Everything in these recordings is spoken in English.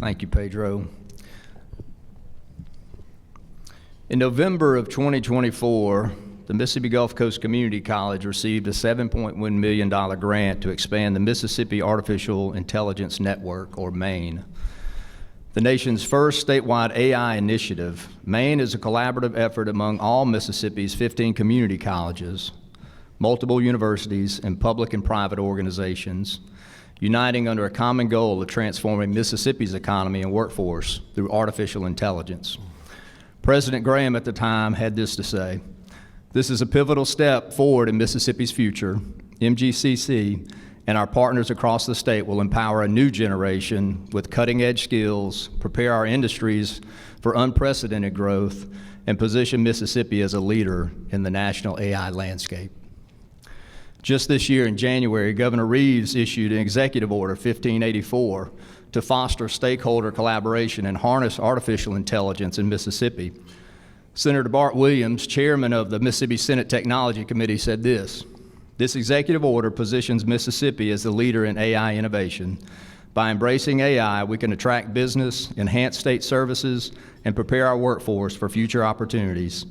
Thank you, Pedro. In November of 2024, the Mississippi Gulf Coast Community College received a $7.1 million grant to expand the Mississippi Artificial Intelligence Network, or MAIN. The nation's first statewide AI initiative, MAIN is a collaborative effort among all Mississippi's 15 community colleges, multiple universities, and public and private organizations, uniting under a common goal of transforming Mississippi's economy and workforce through artificial intelligence. President Graham at the time had this to say: "This is a pivotal step forward in Mississippi's future. MGCC and our partners across the state will empower a new generation with cutting-edge skills, prepare our industries for unprecedented growth, and position Mississippi as a leader in the national AI landscape." Just this year in January, Governor Reeves issued an Executive Order 1584 to foster stakeholder collaboration and harness artificial intelligence in Mississippi. Senator Bart Williams, chairman of the Mississippi Senate Technology Committee, said this: "This executive order positions Mississippi as the leader in AI innovation. By embracing AI, we can attract business, enhance state services, and prepare our workforce for future opportunities.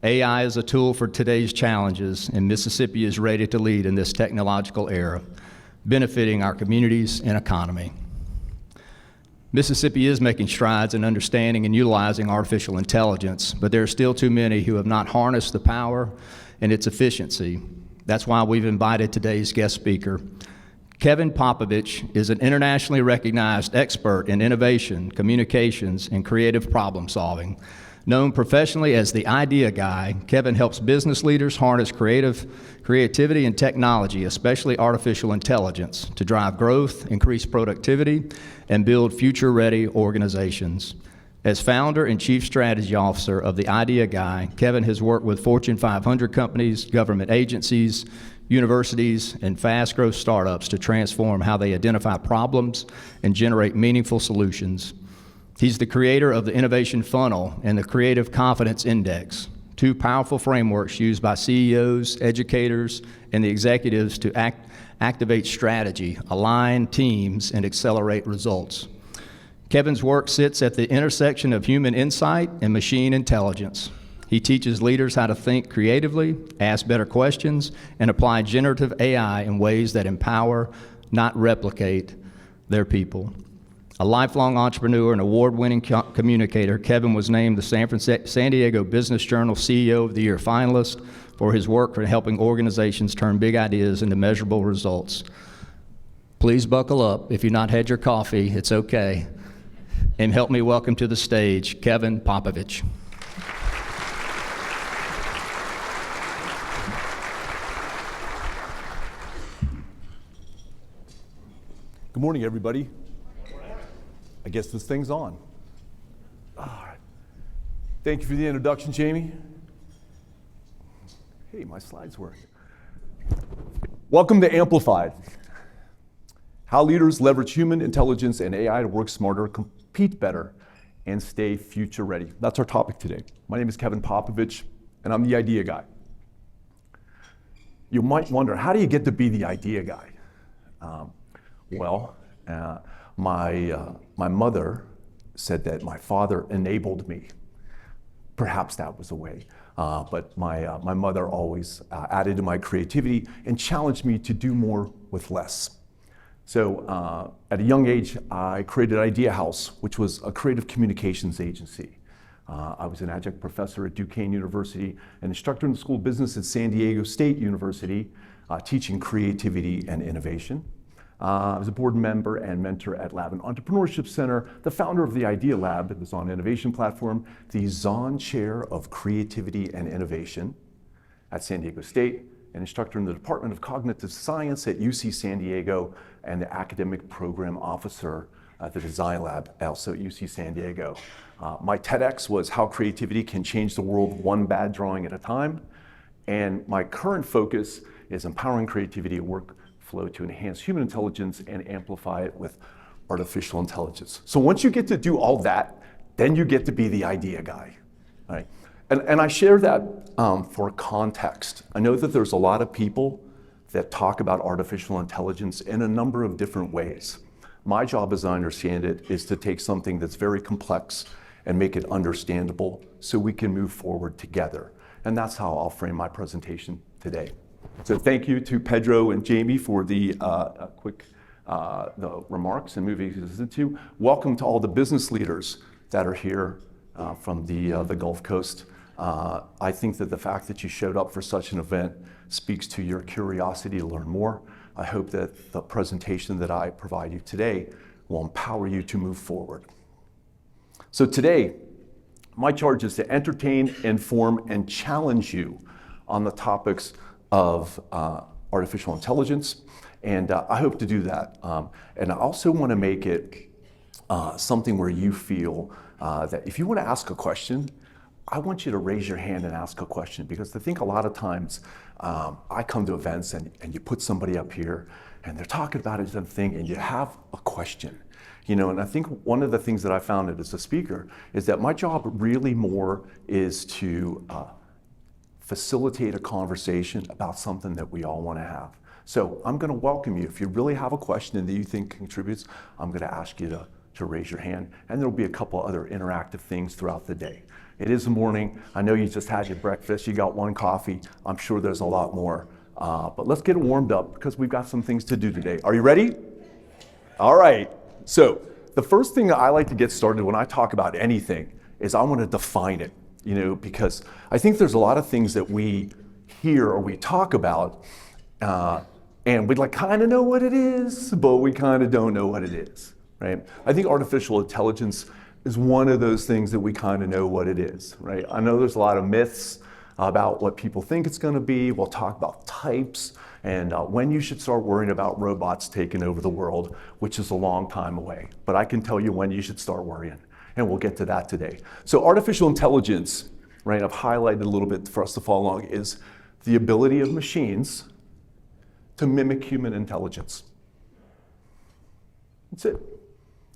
AI is a tool for today's challenges, and Mississippi is ready to lead in this technological era, benefiting our communities and economy." Mississippi is making strides in understanding and utilizing artificial intelligence, but there are still too many who have not harnessed the power and its efficiency. That's why we've invited today's guest speaker. Kevin Popovich is an internationally recognized expert in innovation, communications, and creative problem solving. Known professionally as the Idea Guy, Kevin helps business leaders harness creativity and technology, especially artificial intelligence, to drive growth, increase productivity, and build future-ready organizations. As founder and chief strategy officer of the Idea Guy, Kevin has worked with Fortune 500 companies, government agencies, universities, and fast-growth startups to transform how they identify problems and generate meaningful solutions. He's the creator of the Innovation Funnel and the Creative Confidence Index, two powerful frameworks used by CEOs, educators, and the executives to activate strategy, align teams, and accelerate results. Kevin's work sits at the intersection of human insight and machine intelligence. He teaches leaders how to think creatively, ask better questions, and apply generative AI in ways that empower, not replicate, their people. A lifelong entrepreneur and award-winning communicator, Kevin was named the San Diego Business Journal CEO of the Year finalist for his work for helping organizations turn big ideas into measurable results. Please buckle up. If you've not had your coffee, it's okay. And help me welcome to the stage, Kevin Popovich. Good morning, everybody. I guess this thing's on. All right. Thank you for the introduction, Jamie. Hey, my slides work. Welcome to Amplified. How leaders leverage human intelligence and AI to work smarter, compete better, and stay future ready. That's our topic today. My name is Kevin Popovich, and I'm the Idea Guy. You might wonder, how do you get to be the Idea Guy? My mother said that my father enabled me. Perhaps that was a way, but my mother always added to my creativity and challenged me to do more with less. So at a young age, I created Idea House, which was a creative communications agency. I was an adjunct professor at Duquesne University, an instructor in the School of Business at San Diego State University, teaching creativity and innovation. I was a board member and mentor at Lab and Entrepreneurship Center, the founder of the Idea Lab, the Zahn Innovation Platform, the Zahn Chair of Creativity and Innovation at San Diego State, an instructor in the Department of Cognitive Science at UC San Diego, and the academic program officer at the Design Lab, also at UC San Diego. My TEDx was How Creativity Can Change the World One Bad Drawing at a Time. And my current focus is empowering creativity at work flow to enhance human intelligence and amplify it with artificial intelligence. So once you get to do all that, then you get to be the Idea Guy. All right? And I share that for context. I know that there's a lot of people that talk about artificial intelligence in a number of different ways. My job, as I understand it, is to take something that's very complex and make it understandable so we can move forward together. And that's how I'll frame my presentation today. So thank you to Pedro and Jamie for the the remarks and moving to. Welcome to all the business leaders that are here from the Gulf Coast. I think that the fact that you showed up for such an event speaks to your curiosity to learn more. I hope that the presentation that I provide you today will empower you to move forward. So today, my charge is to entertain, inform, and challenge you on the topics of artificial intelligence, and I hope to do that. And I also want to make it something where you feel that if you want to ask a question, I want you to raise your hand and ask a question, because I think a lot of times I come to events and you put somebody up here and they're talking about a different thing and you have a question. And I think one of the things that I found as a speaker is that my job really more is to facilitate a conversation about something that we all want to have. So I'm going to welcome you. If you really have a question that you think contributes, I'm going to ask you to raise your hand, and there'll be a couple other interactive things throughout the day. It is the morning. I know you just had your breakfast. You got one coffee. I'm sure there's a lot more. But let's get it warmed up because we've got some things to do today. Are you ready? All right. So the first thing that I like to get started when I talk about anything is I want to define it, because I think there's a lot of things that we hear or we talk about, and we'd kind of know what it is, but we kind of don't know what it is, right? I think artificial intelligence is one of those things that we kind of know what it is, right? I know there's a lot of myths about what people think it's going to be. We'll talk about types and when you should start worrying about robots taking over the world, which is a long time away. But I can tell you when you should start worrying, and we'll get to that today. So artificial intelligence, right, I've highlighted a little bit for us to follow along, is the ability of machines to mimic human intelligence. That's it.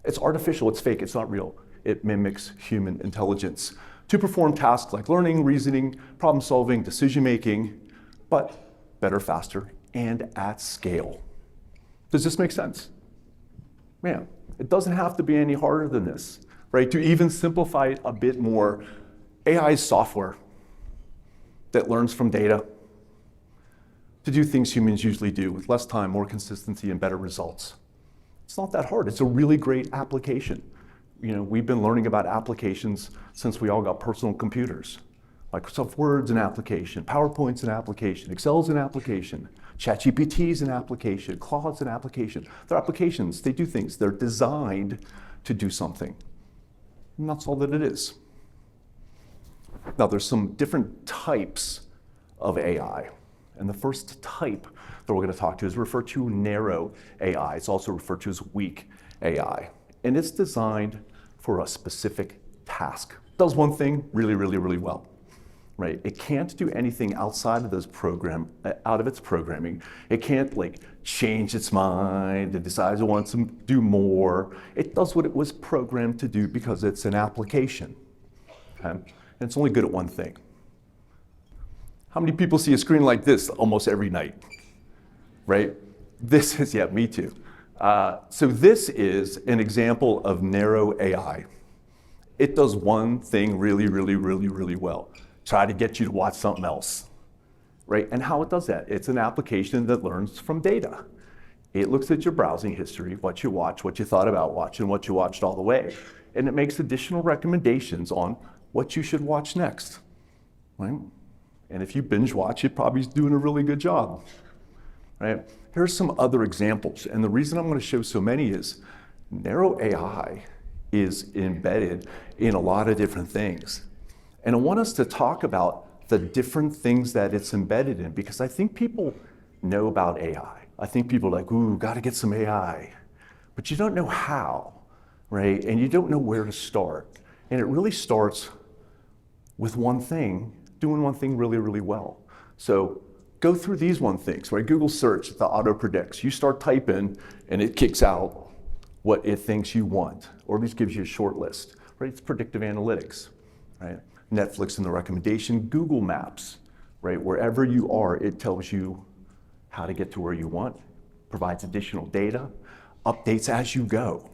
It's artificial, it's fake, it's not real. It mimics human intelligence to perform tasks like learning, reasoning, problem solving, decision making, but better, faster, and at scale. Does this make sense? Man, it doesn't have to be any harder than this, right? To even simplify it a bit more, AI is software that learns from data to do things humans usually do with less time, more consistency, and better results. It's not that hard. It's a really great application. We've been learning about applications since we all got personal computers. Microsoft Word's an application, PowerPoint's an application, Excel's an application, ChatGPT's an application, Claude's an application. They're applications, they do things. They're designed to do something. And that's all that it is. Now, there's some different types of AI. And the first type that we're going to talk to is referred to narrow AI. It's also referred to as weak AI. And it's designed for a specific task. It does one thing really, really, really well, right? It can't do anything outside of out of its programming. It can't change its mind and decide it wants to do more. It does what it was programmed to do because it's an application. Okay? And it's only good at one thing. How many people see a screen like this almost every night, right? This is, yeah, me too. So this is an example of narrow AI. It does one thing really, really, really, really well. Try to get you to watch something else, right? And how it does that? It's an application that learns from data. It looks at your browsing history, what you watch, what you thought about watching, what you watched all the way. And it makes additional recommendations on what you should watch next, right? And if you binge watch, it probably is doing a really good job, right? Here's some other examples. And the reason I'm going to show so many is narrow AI is embedded in a lot of different things. And I want us to talk about the different things that it's embedded in, because I think people know about AI. I think people are like, ooh, got to get some AI. But you don't know how, right? And you don't know where to start. And it really starts with one thing, doing one thing really, really well. So go through these one things, right? Google search, the auto predicts. You start typing and it kicks out what it thinks you want, or at least gives you a short list, right? It's predictive analytics, right? Netflix in the recommendation, Google Maps, right? Wherever you are, it tells you how to get to where you want, provides additional data. updates as you go,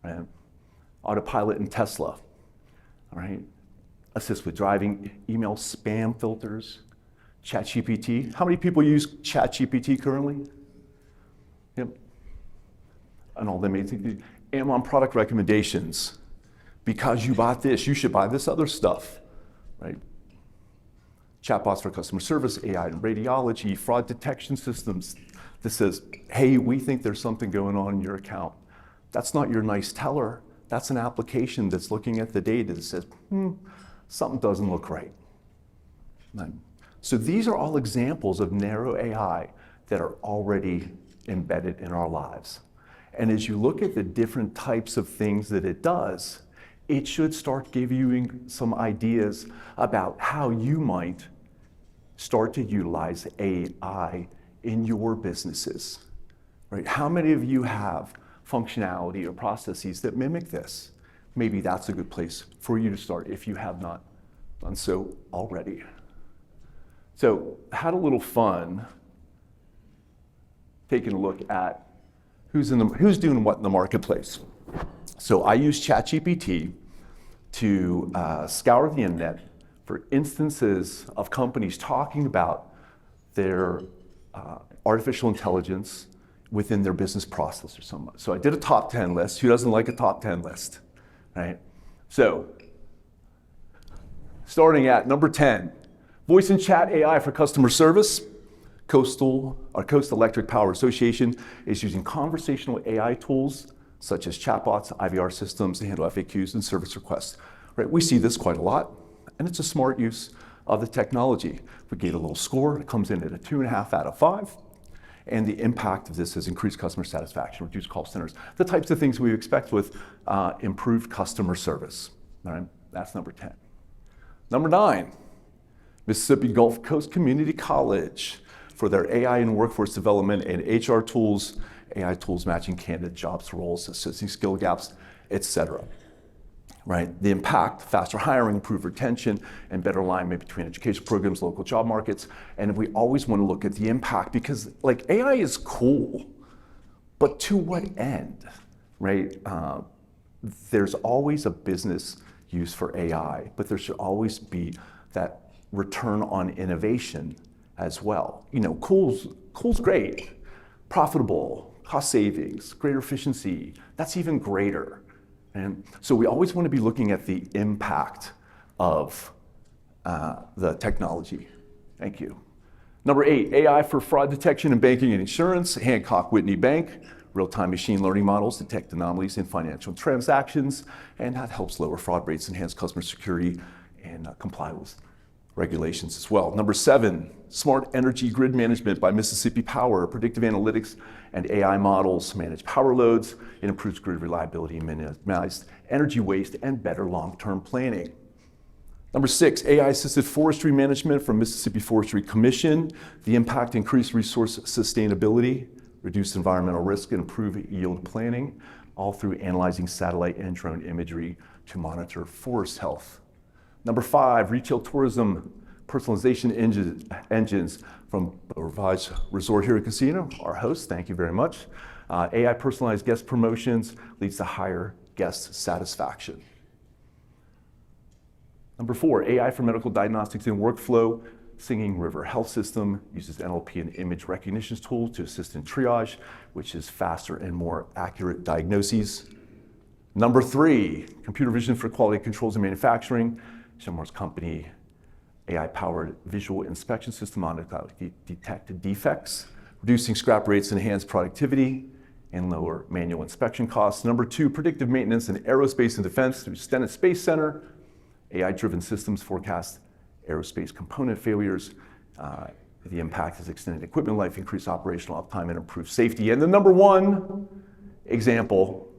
right? Autopilot in Tesla, all right? Assist with driving, email spam filters, ChatGPT. How many people use ChatGPT currently? Yep. And all the amazing things. Amazon product recommendations. Because you bought this, you should buy this other stuff, right? Chatbots for customer service, AI in radiology, fraud detection systems. That says, hey, we think there's something going on in your account. That's not your nice teller. That's an application that's looking at the data that says, something doesn't look right. So these are all examples of narrow AI that are already embedded in our lives. And as you look at the different types of things that it does, it should start giving you some ideas about how you might start to utilize AI in your businesses, right? How many of you have functionality or processes that mimic this? Maybe that's a good place for you to start if you have not done so already. So, had a little fun taking a look at who's doing what in the marketplace. So I use ChatGPT to scour the internet for instances of companies talking about their artificial intelligence within their business process or something. So I did a top 10 list. Who doesn't like a top 10 list, right? So, starting at number 10, voice and chat AI for customer service. Coast Electric Power Association is using conversational AI tools such as chatbots, IVR systems to handle FAQs and service requests. Right? We see this quite a lot, and it's a smart use of the technology. We gave a little score. It comes in at a 2.5 out of 5. And the impact of this has increased customer satisfaction, reduced call centers, the types of things we expect with improved customer service. All right? That's number 10. Number 9, Mississippi Gulf Coast Community College for their AI and workforce development and HR tools, AI tools matching candidate jobs, roles, assessing skill gaps, etc. Right? The impact, faster hiring, improved retention, and better alignment between education programs, local job markets. And we always want to look at the impact because like AI is cool, but to what end, right? There's always a business use for AI, but there should always be that return on innovation as well. You know, cool's great, profitable, cost savings, greater efficiency, that's even greater. And so we always want to be looking at the impact of the technology. Thank you. Number 8, AI for fraud detection in banking and insurance, Hancock Whitney Bank, real-time machine learning models detect anomalies in financial transactions, and that helps lower fraud rates, enhance customer security, and comply with regulations as well. Number 7, smart energy grid management by Mississippi Power, predictive analytics and AI models manage power loads. It improves grid reliability, minimized energy waste, and better long-term planning. Number 6, AI-assisted forestry management from Mississippi Forestry Commission. The impact, increased resource sustainability, reduce environmental risk, and improve yield planning, all through analyzing satellite and drone imagery to monitor forest health. Number 5, retail tourism personalization engines from Revised Resort here at Casino, our host, thank you very much. AI personalized guest promotions leads to higher guest satisfaction. Number 4, AI for medical diagnostics and workflow. Singing River Health System uses NLP and image recognition tools to assist in triage, which is faster and more accurate diagnoses. Number 3, computer vision for quality controls and manufacturing. Shemwar's company, AI-powered visual inspection system on detect defects, reducing scrap rates, enhance productivity, and lower manual inspection costs. Number 2, predictive maintenance in aerospace and defense through Stennis Space Center. AI-driven systems forecast aerospace component failures. The impact is extended equipment life, increased operational uptime, and improved safety. And the number 1 example,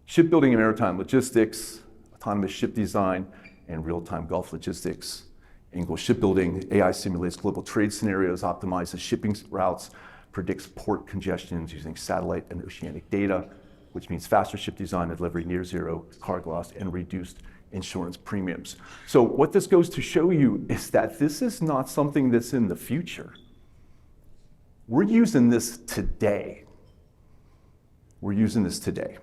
shipbuilding and maritime logistics, autonomous ship design, and real-time Gulf logistics. Ingalls Shipbuilding, AI simulates global trade scenarios, optimizes shipping routes, predicts port congestions using satellite and oceanic data, which means faster ship design and delivery, near zero cargo loss, and reduced insurance premiums. So what this goes to show you is that this is not something that's in the future. We're using this today. We're using this today.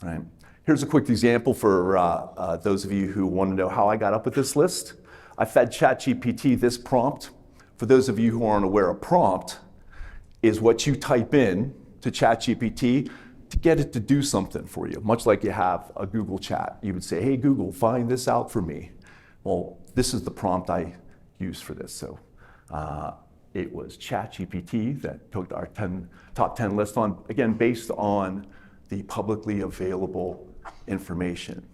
Right? Here's a quick example for those of you who want to know how I got up with this list. I fed ChatGPT this prompt. For those of you who aren't aware, a prompt is what you type in to ChatGPT to get it to do something for you, much like you have a Google chat. You would say, hey, Google, find this out for me. Well, this is the prompt I used for this. So it was ChatGPT that took our top 10 list on, again, based on the publicly available information.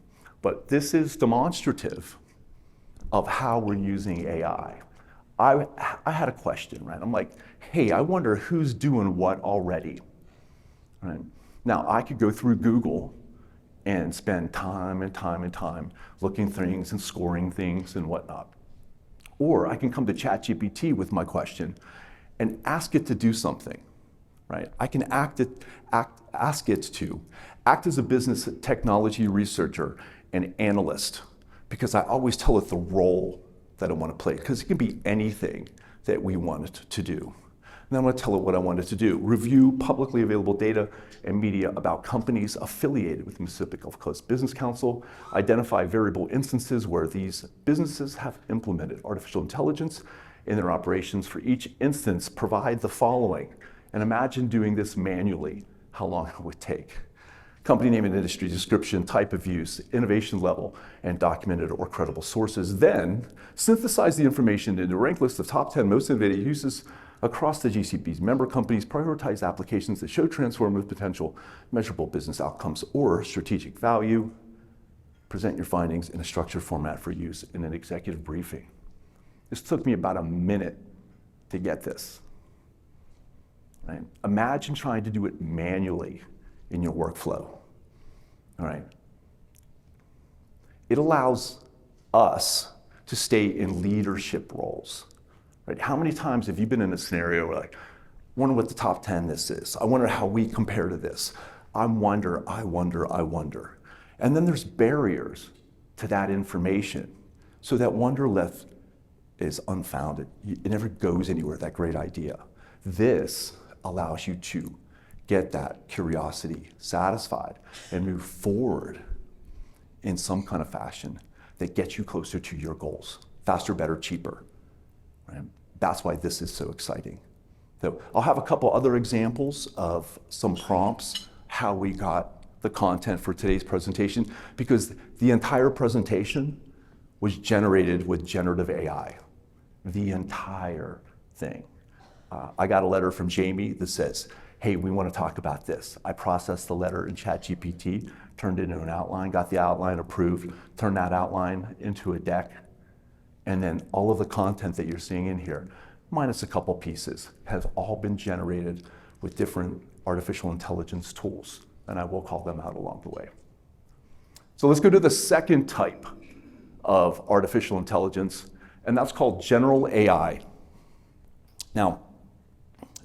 But this is demonstrative of how we're using AI. I had a question, right? I'm like, hey, I wonder who's doing what already, right? Now, I could go through Google and spend time and time and time looking things and scoring things and whatnot. Or I can come to ChatGPT with my question and ask it to do something, right? I can ask it to act as a business technology researcher and analyst, because I always tell it the role that I want to play, because it can be anything that we want it to do. And I'm going to tell it what I want it to do. Review publicly available data and media about companies affiliated with Mississippi Gulf Coast Business Council. Identify variable instances where these businesses have implemented artificial intelligence in their operations. For each instance, provide the following. And imagine doing this manually, how long it would take. Company name and industry description, type of use, innovation level, and documented or credible sources. Then synthesize the information into a ranked list of top 10 most innovative uses across the GCP's member companies. Prioritize applications that show transformative potential, measurable business outcomes, or strategic value. Present your findings in a structured format for use in an executive briefing. This took me about a minute to get this. Right? Imagine trying to do it manually in your workflow. All right. It allows us to stay in leadership roles. Right? How many times have you been in a scenario where, like, I wonder what the top 10 this is. I wonder how we compare to this. I wonder. And then there's barriers to that information. So that wonder left is unfounded. It never goes anywhere, that great idea. This allows you to get that curiosity satisfied and move forward in some kind of fashion that gets you closer to your goals. Faster, better, cheaper. Right? That's why this is so exciting. So I'll have a couple other examples of some prompts, how we got the content for today's presentation, because the entire presentation was generated with generative AI. The entire thing. I got a letter from Jamie that says, hey, we want to talk about this. I processed the letter in ChatGPT, turned it into an outline, got the outline approved, turned that outline into a deck, and then all of the content that you're seeing in here, minus a couple pieces, has all been generated with different artificial intelligence tools, and I will call them out along the way. So let's go to the second type of artificial intelligence, and that's called general AI. Now,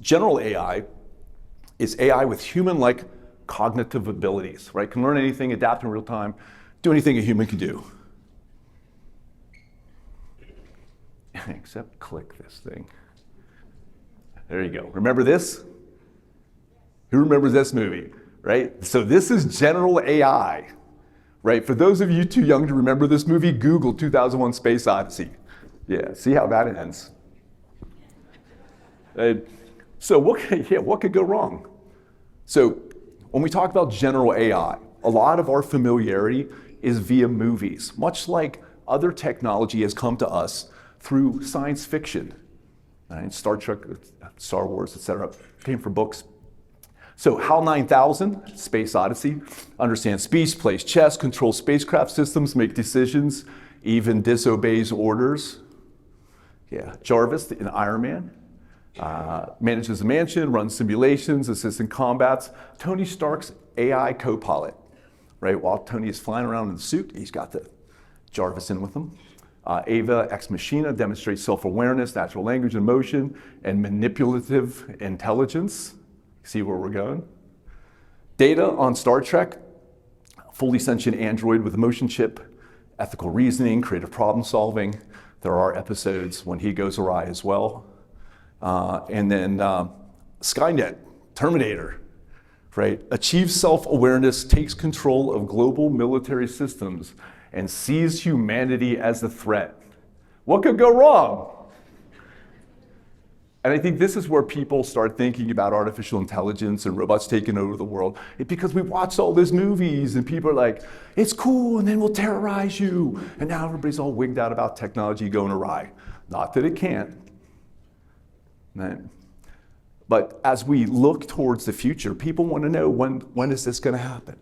general AI is AI with human-like cognitive abilities, right? Can learn anything, adapt in real time, do anything a human can do. Except click this thing. There you go. Remember this? Who remembers this movie, right? So this is general AI, right? For those of you too young to remember this movie, Google 2001 Space Odyssey. Yeah, see how that ends. So what could go wrong? So when we talk about general AI, a lot of our familiarity is via movies, much like other technology has come to us through science fiction. Right? Star Trek, Star Wars, etc. came from books. So HAL 9000, Space Odyssey, understands speech, plays chess, controls spacecraft systems, make decisions, even disobeys orders. Yeah, Jarvis in Iron Man. Manages a mansion, runs simulations, assists in combats. Tony Stark's AI co-pilot, right? While Tony is flying around in the suit, he's got the Jarvis in with him. Ava Ex Machina demonstrates self-awareness, natural language and motion, and manipulative intelligence. See where we're going? Data on Star Trek, fully sentient android with a motion chip, ethical reasoning, creative problem solving. There are episodes when he goes awry as well. And then Skynet, Terminator, right? Achieves self-awareness, takes control of global military systems, and sees humanity as a threat. What could go wrong? And I think this is where people start thinking about artificial intelligence and robots taking over the world. It's because we watched all these movies and people are like, it's cool and then we'll terrorize you. And now everybody's all wigged out about technology going awry. Not that it can't. Right? But as we look towards the future, people want to know when is this going to happen?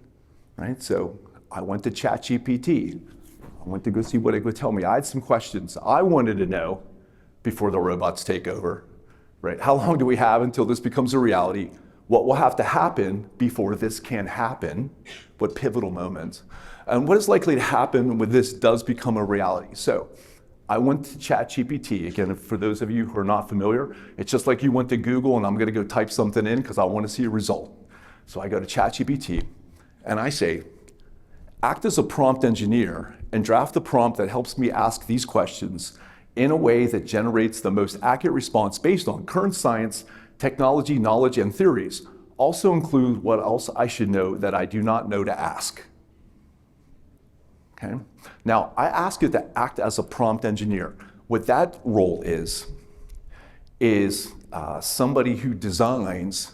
Right? So I went to ChatGPT. I went to go see what it would tell me. I had some questions I wanted to know before the robots take over. Right? How long do we have until this becomes a reality? What will have to happen before this can happen? What pivotal moments? And what is likely to happen when this does become a reality? So I went to ChatGPT. Again, for those of you who are not familiar, it's just like you went to Google and I'm going to go type something in because I want to see a result. So I go to ChatGPT and I say, act as a prompt engineer and draft a prompt that helps me ask these questions in a way that generates the most accurate response based on current science, technology, knowledge, and theories. Also include what else I should know that I do not know to ask. Okay? Now, I ask it to act as a prompt engineer. What that role is somebody who designs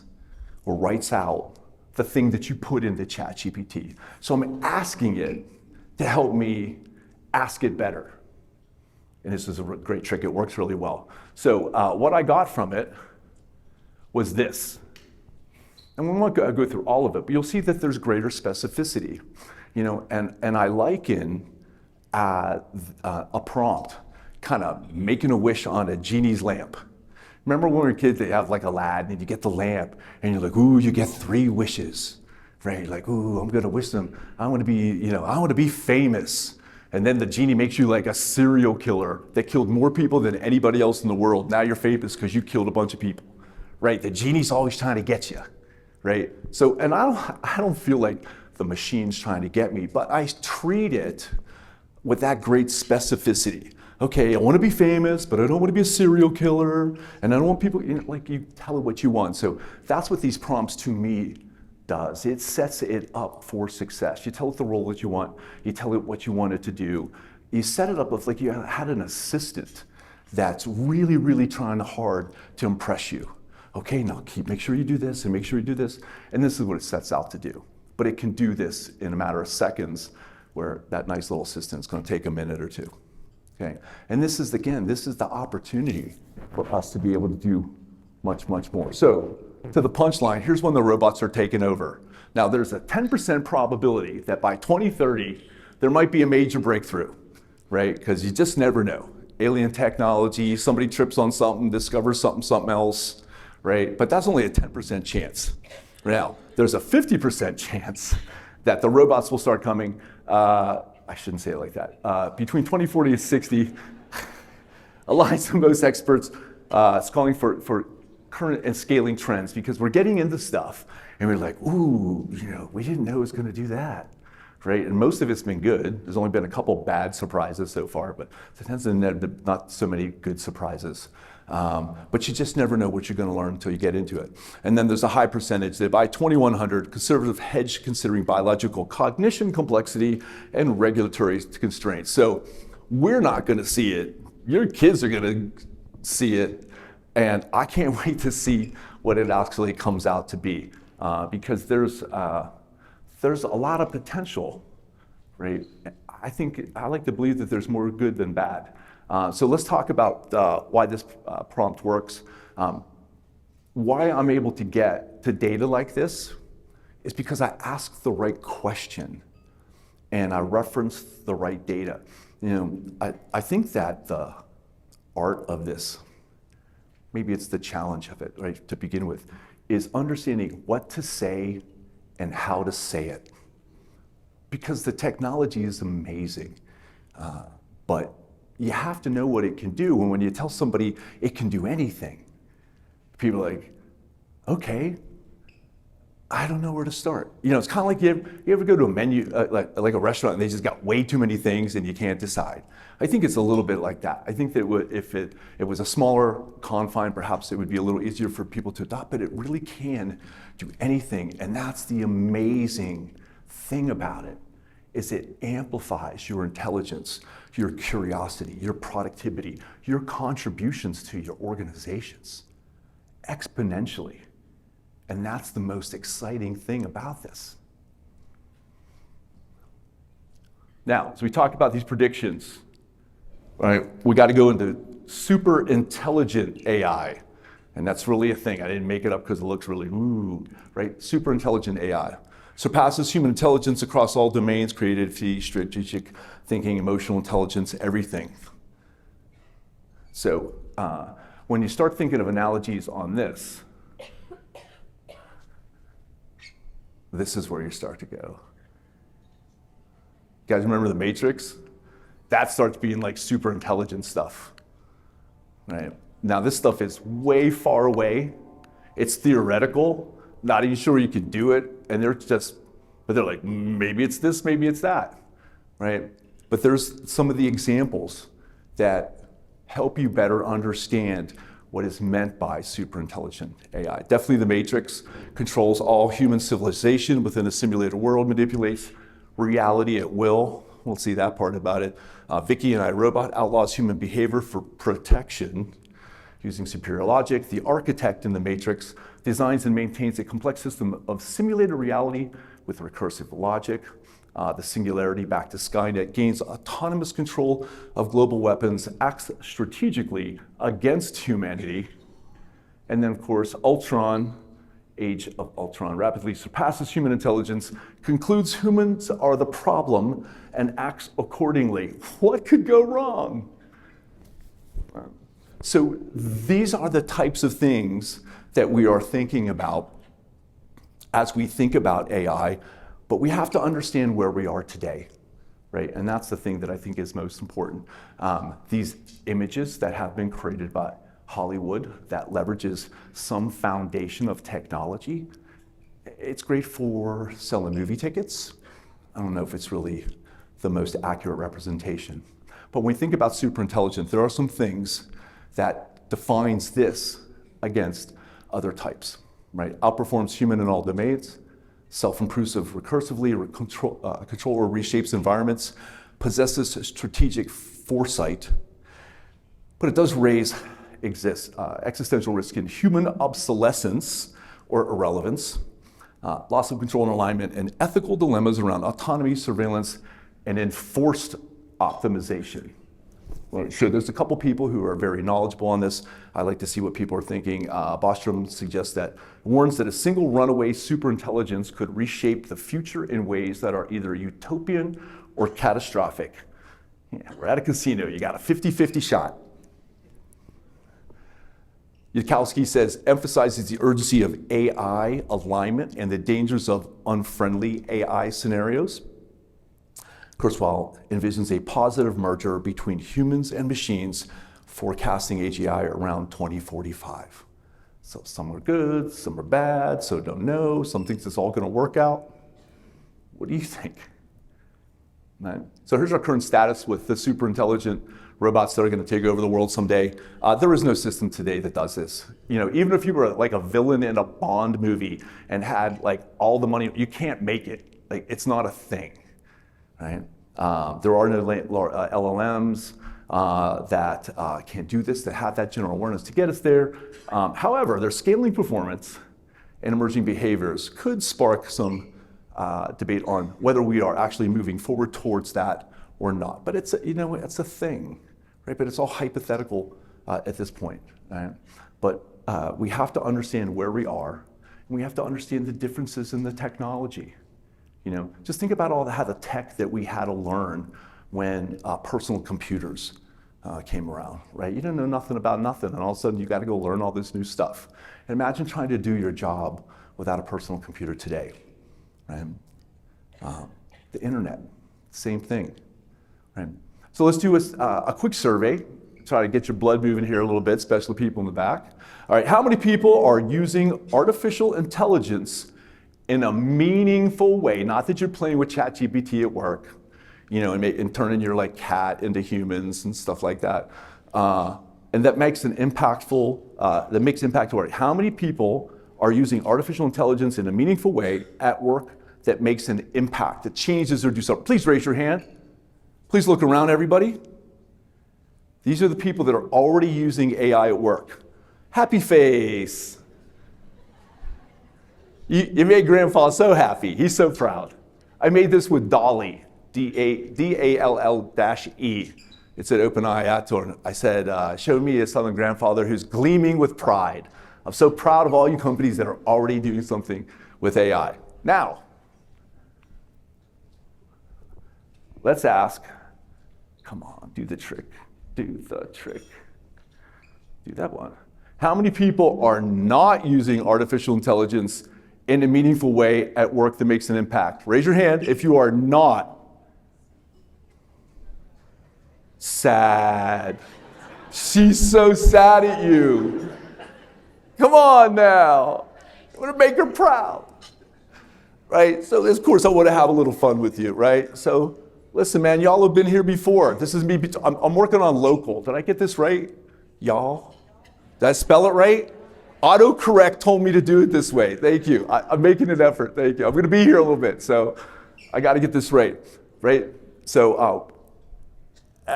or writes out the thing that you put into ChatGPT. So I'm asking it to help me ask it better. And this is a great trick, it works really well. So what I got from it was this. And we won't go through all of it, but you'll see that there's greater specificity. You know, and I liken a prompt, kind of making a wish on a genie's lamp. Remember when we were kids, they have like Aladdin, and you get the lamp, and you're like, ooh, you get 3 wishes, right? Like, ooh, I'm gonna wish them, I want to be famous. And then the genie makes you like a serial killer that killed more people than anybody else in the world. Now you're famous because you killed a bunch of people, right? The genie's always trying to get you, right? So, and I don't feel like the machine's trying to get me, but I treat it with that great specificity. Okay, I want to be famous, but I don't want to be a serial killer, and I don't want people, like you tell it what you want. So that's what these prompts to me does. It sets it up for success. You tell it the role that you want. You tell it what you want it to do. You set it up with like you had an assistant that's really, really trying hard to impress you. Okay, now make sure you do this and make sure you do this. And this is what it sets out to do. But it can do this in a matter of seconds where that nice little assistant is going to take a minute or two. Okay, and this is the opportunity for us to be able to do much, much more. So to the punchline, here's when the robots are taking over. Now there's a 10% probability that by 2030, there might be a major breakthrough, right? Because you just never know. Alien technology, somebody trips on something, discovers something else, right? But that's only a 10% chance. Now, there's a 50% chance that the robots will start coming, I shouldn't say it like that, between 2040 and 60, aligns with most experts, it's calling for current and scaling trends, because we're getting into stuff and we're like, ooh, we didn't know it was going to do that, right? And most of it's been good. There's only been a couple bad surprises so far, but there tends to not so many good surprises. But you just never know what you're going to learn until you get into it. And then there's a high percentage that by 2100, conservative hedge considering biological cognition, complexity, and regulatory constraints. So we're not going to see it. Your kids are going to see it. And I can't wait to see what it actually comes out to be, because there's a lot of potential, right? I like to believe that there's more good than bad. So let's talk about why this prompt works. Why I'm able to get to data like this is because I ask the right question and I reference the right data. I think that the art of this, maybe it's the challenge of it, right, to begin with, is understanding what to say and how to say it. Because the technology is amazing, but you have to know what it can do. And when you tell somebody it can do anything, people are like, okay, I don't know where to start. It's kind of like you ever go to a menu, like a restaurant, and they just got way too many things and you can't decide. I think it's a little bit like that. I think that if it was a smaller confine, perhaps it would be a little easier for people to adopt, but it really can do anything. And that's the amazing thing about it, is it amplifies your intelligence, your curiosity, your productivity, your contributions to your organizations exponentially. And that's the most exciting thing about this. Now, as we talk about these predictions, right, we got to go into super intelligent AI. And that's really a thing. I didn't make it up because it looks really, right? Super intelligent AI. Surpasses human intelligence across all domains, creativity, strategic thinking, emotional intelligence, everything. So when you start thinking of analogies on this is where you start to go. You guys remember the Matrix? That starts being like super intelligent stuff, right? Now this stuff is way far away. It's theoretical, not even sure you can do it. And they're like, maybe it's this, maybe it's that, right? But there's some of the examples that help you better understand what is meant by super intelligent AI. Definitely the Matrix controls all human civilization within a simulated world, manipulates reality at will. We'll see that part about it. Vicky and I, Robot, outlaws human behavior for protection using superior logic. The architect in the Matrix designs and maintains a complex system of simulated reality with recursive logic. The Singularity, back to Skynet, gains autonomous control of global weapons, acts strategically against humanity. And then, of course, Ultron, Age of Ultron, rapidly surpasses human intelligence, concludes humans are the problem, and acts accordingly. What could go wrong? So these are the types of things that we are thinking about as we think about AI. But we have to understand where we are today, right? And that's the thing that I think is most important. These images that have been created by Hollywood that leverages some foundation of technology, it's great for selling movie tickets. I don't know if it's really the most accurate representation. But when we think about superintelligence, there are some things that defines this against other types, right? Outperforms human in all domains, self-improves recursively, control or reshapes environments, possesses strategic foresight, but it does raise existential risk in human obsolescence or irrelevance, loss of control and alignment, and ethical dilemmas around autonomy, surveillance, and enforced optimization. Well, sure, there's a couple people who are very knowledgeable on this. I like to see what people are thinking. Bostrom suggests warns that a single runaway superintelligence could reshape the future in ways that are either utopian or catastrophic. Yeah, we're at a casino, you got a 50-50 shot. Yudkowsky says, emphasizes the urgency of AI alignment and the dangers of unfriendly AI scenarios. Kurzweil envisions a positive merger between humans and machines, forecasting AGI around 2045. So some are good, some are bad, so don't know. Some thinks it's all going to work out. What do you think? Right. So here's our current status with the super intelligent robots that are going to take over the world someday. There is no system today that does this. Even if you were like a villain in a Bond movie and had like all the money, you can't make it. Like, it's not a thing. Right? There are no LLMs that can do this, that have that general awareness to get us there. However, their scaling performance and emerging behaviors could spark some debate on whether we are actually moving forward towards that or not. But it's a thing, right? But it's all hypothetical at this point. Right? But we have to understand where we are, and we have to understand the differences in the technology. Just think about how the tech that we had to learn when personal computers came around, right? You didn't know nothing about nothing, and all of a sudden you got to go learn all this new stuff. And imagine trying to do your job without a personal computer today, right? The internet, same thing, right? So let's do a quick survey, try to get your blood moving here a little bit, especially people in the back. All right, how many people are using artificial intelligence in a meaningful way, not that you're playing with ChatGPT at work, and turning your like cat into humans and stuff like that, and that makes impactful work. How many people are using artificial intelligence in a meaningful way at work that makes an impact, that changes or do something? Please raise your hand. Please look around, everybody. These are the people that are already using AI at work. Happy face. You made Grandpa so happy. He's so proud. I made this with DALL-E, D-A-L-L-E. It's at OpenAI. I said, show me a Southern grandfather who's gleaming with pride. I'm so proud of all you companies that are already doing something with AI. Now, let's ask, come on, do the trick. Do the trick. Do that one. How many people are not using artificial intelligence in a meaningful way at work that makes an impact? Raise your hand if you are not. Sad. She's so sad at you. Come on now. I want to make her proud. Right? So, of course, I want to have a little fun with you, right? So, listen, man, y'all have been here before. This is me. I'm working on local. Did I get this right? Y'all? Did I spell it right? Autocorrect told me to do it this way. Thank you. I'm making an effort. Thank you. I'm going to be here a little bit, so I got to get this right? So,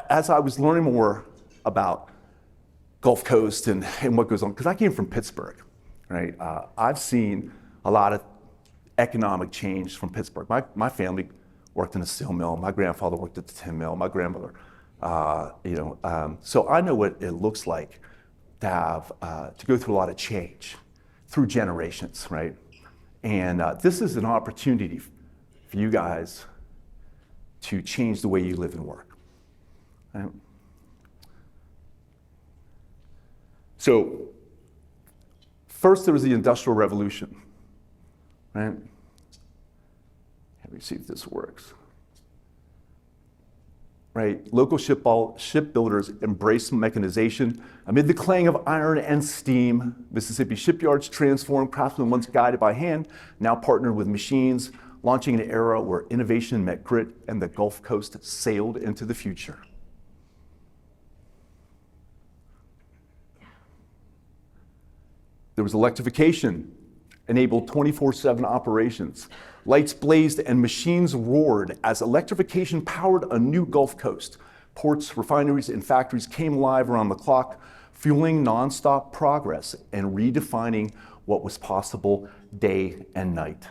as I was learning more about Gulf Coast and what goes on, because I came from Pittsburgh, right? I've seen a lot of economic change from Pittsburgh. My family worked in a steel mill. My grandfather worked at the tin mill. My grandmother, so I know what it looks like to have to go through a lot of change through generations, right? And this is an opportunity for you guys to change the way you live and work. Right? So first there was the Industrial Revolution, right? Let me see if this works. Right? Local shipbuilders embraced mechanization. Amid the clang of iron and steam, Mississippi shipyards transformed. Craftsmen once guided by hand, now partnered with machines, launching an era where innovation met grit and the Gulf Coast sailed into the future. There was electrification, enabled 24/7 operations. Lights blazed and machines roared as electrification powered a new Gulf Coast. Ports, refineries, and factories came alive around the clock, fueling nonstop progress and redefining what was possible day and night.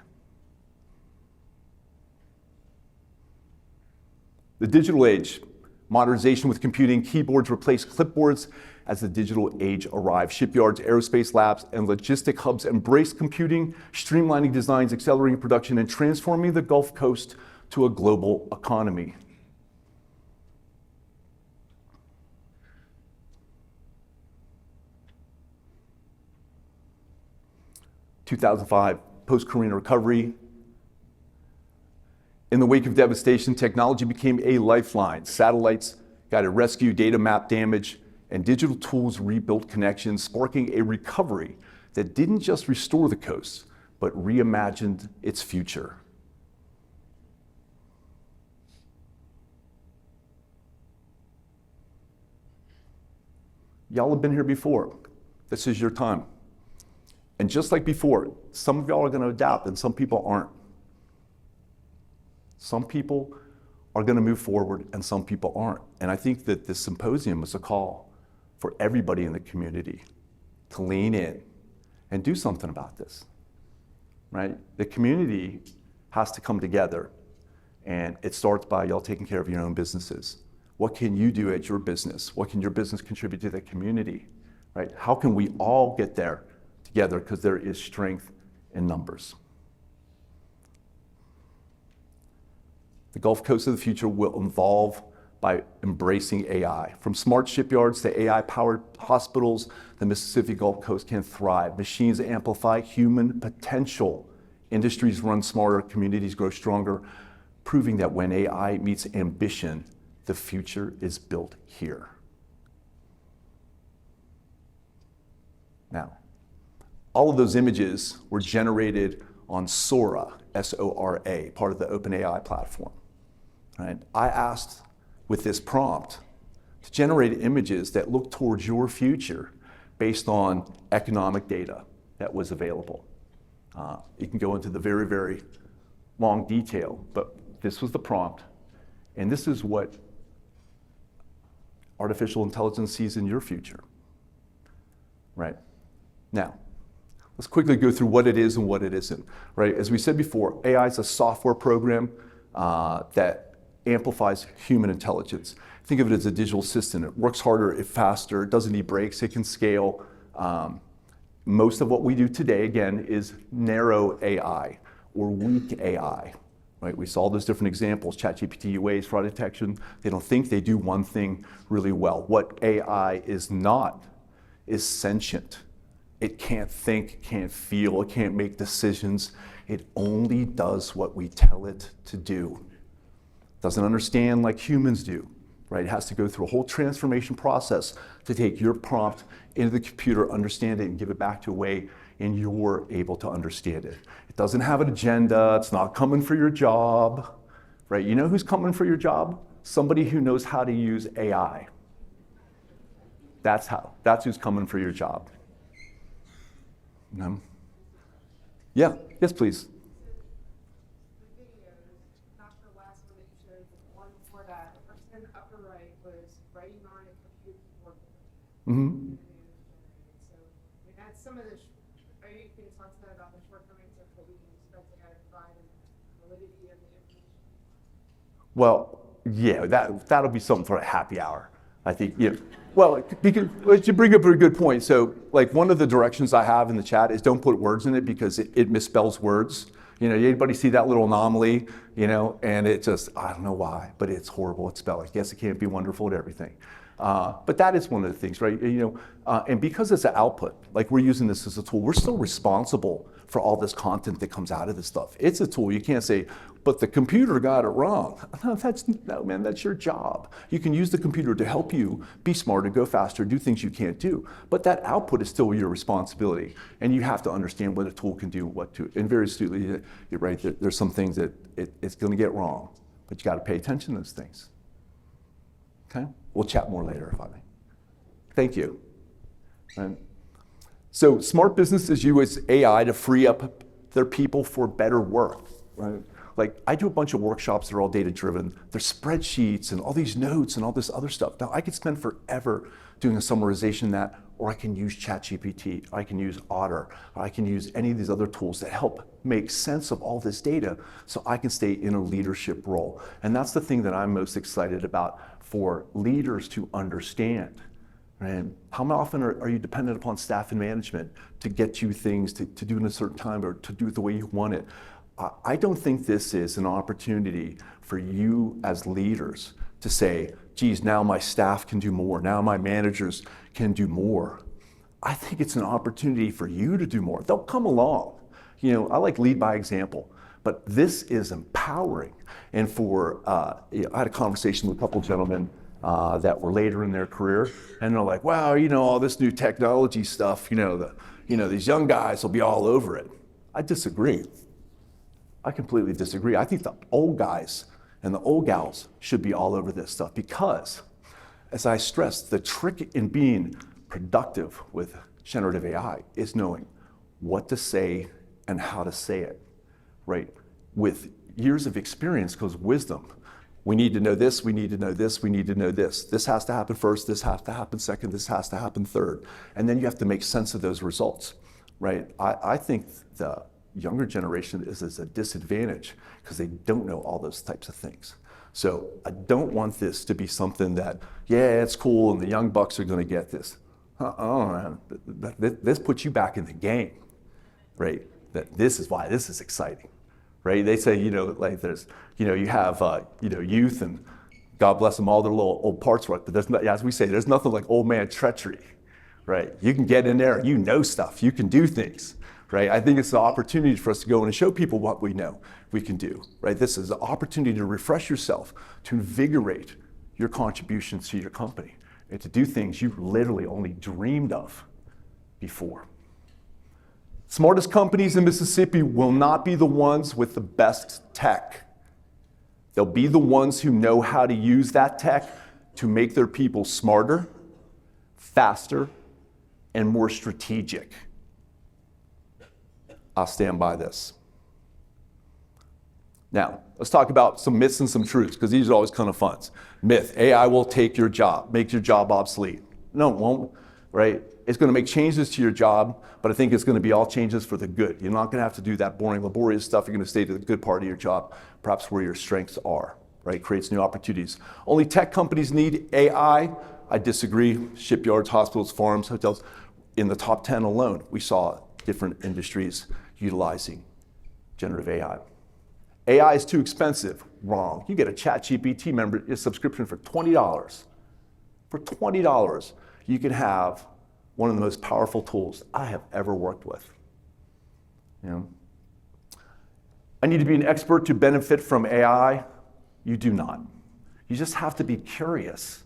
The digital age, modernization with computing, keyboards replaced clipboards as the digital age arrived. Shipyards, aerospace labs, and logistic hubs embraced computing, streamlining designs, accelerating production, and transforming the Gulf Coast to a global economy. (2005) post-Korean recovery. In the wake of devastation, technology became a lifeline. Satellites guided rescue, data map damage, and digital tools rebuilt connections, sparking a recovery that didn't just restore the coast, but reimagined its future. Y'all have been here before. This is your time. And just like before, some of y'all are going to adapt and some people aren't. Some people are going to move forward and some people aren't. And I think that this symposium is a call for everybody in the community to lean in and do something about this, right? The community has to come together, and it starts by y'all taking care of your own businesses. What can you do at your business? What can your business contribute to the community, right? How can we all get there together, because there is strength in numbers. The Gulf Coast of the future will evolve by embracing AI. From smart shipyards to AI-powered hospitals, the Mississippi Gulf Coast can thrive. Machines amplify human potential. Industries run smarter, communities grow stronger, proving that when AI meets ambition, the future is built here. Now, all of those images were generated on Sora, S-O-R-A, part of the OpenAI platform. Right? I asked with this prompt to generate images that look towards your future based on economic data that was available. You can go into the very, very long detail, but this was the prompt, and this is what artificial intelligence sees in your future. Right? Now, let's quickly go through what it is and what it isn't. Right? As we said before, AI is a software program that amplifies human intelligence. Think of it as a digital assistant. It works harder, it's faster, it doesn't need breaks, it can scale. Most of what we do today, again, is narrow AI or weak AI. Right? We saw those different examples, ChatGPT, UAs, fraud detection. They don't think, they do one thing really well. What AI is not is sentient. It can't think, can't feel, it can't make decisions. It only does what we tell it to do. Doesn't understand like humans do, right? It has to go through a whole transformation process to take your prompt into the computer, understand it, and give it back to a way and you're able to understand it. It doesn't have an agenda, it's not coming for your job, right? You know who's coming for your job? Somebody who knows how to use AI. That's who's coming for your job. Yeah, yes, please. Mm-hmm. So we had some of the, are you going to talk to that about the shortcomings of what we can expect to have provide and validity of the information? Well, yeah, that'll be something for a happy hour. I think, well, because you bring up a good point. So like one of the directions I have in the chat is don't put words in it because it misspells words. Anybody see that little anomaly, and it just, I don't know why, but it's horrible at spelling. Yes, it can't be wonderful at everything. But that is one of the things, right? And because it's an output, like we're using this as a tool, we're still responsible for all this content that comes out of this stuff. It's a tool. You can't say, but the computer got it wrong. No, man, that's your job. You can use the computer to help you be smarter, go faster, do things you can't do. But that output is still your responsibility. And you have to understand what a tool can do, what to. And very astutely, you're right, there's some things that it's going to get wrong. But you got to pay attention to those things. Okay? We'll chat more later if I may. Thank you. And so smart businesses use AI to free up their people for better work. Right? Like I do a bunch of workshops that are all data driven. There's spreadsheets and all these notes and all this other stuff. Now I could spend forever doing a summarization of that, or I can use ChatGPT, I can use Otter, or I can use any of these other tools that help make sense of all this data so I can stay in a leadership role. And that's the thing that I'm most excited about for leaders to understand. And how often are you dependent upon staff and management to get you things to do in a certain time or to do it the way you want it? I don't think this is an opportunity for you as leaders to say, geez, now my staff can do more, now my managers can do more. I think it's an opportunity for you to do more. They'll come along. I like lead by example, but this is empowering. And I had a conversation with a couple gentlemen that were later in their career, and they're like, wow, all this new technology stuff, these young guys will be all over it. I disagree. I completely disagree. I think the old guys and the old gals should be all over this stuff because, as I stressed, the trick in being productive with generative AI is knowing what to say and how to say it, right? With years of experience goes wisdom. We need to know this, we need to know this, we need to know this. This has to happen first, this has to happen second, this has to happen third. And then you have to make sense of those results, right? I think the younger generation is at a disadvantage because they don't know all those types of things. So I don't want this to be something that, yeah, it's cool and the young bucks are going to get this. Man. This puts you back in the game, right? That this is why this is exciting, right? They say, like there's, you have, youth and God bless them, all their little old parts, right? But as we say, there's nothing like old man treachery, right? You can get in there, stuff, you can do things. Right? I think it's an opportunity for us to go in and show people what we know we can do. Right? This is an opportunity to refresh yourself, to invigorate your contributions to your company, and to do things you literally only dreamed of before. Smartest companies in Mississippi will not be the ones with the best tech. They'll be the ones who know how to use that tech to make their people smarter, faster, and more strategic. I'll stand by this. Now, let's talk about some myths and some truths, because these are always kind of fun. Myth, AI will take your job, make your job obsolete. No, it won't, right? It's going to make changes to your job, but I think it's going to be all changes for the good. You're not going to have to do that boring, laborious stuff. You're going to stay to the good part of your job, perhaps where your strengths are, right? Creates new opportunities. Only tech companies need AI. I disagree. Shipyards, hospitals, farms, hotels. In the top 10 alone, we saw different industries utilizing generative AI. AI is too expensive. Wrong. You get a ChatGPT subscription for $20. For $20, you can have one of the most powerful tools I have ever worked with. You know? I need to be an expert to benefit from AI. You do not. You just have to be curious.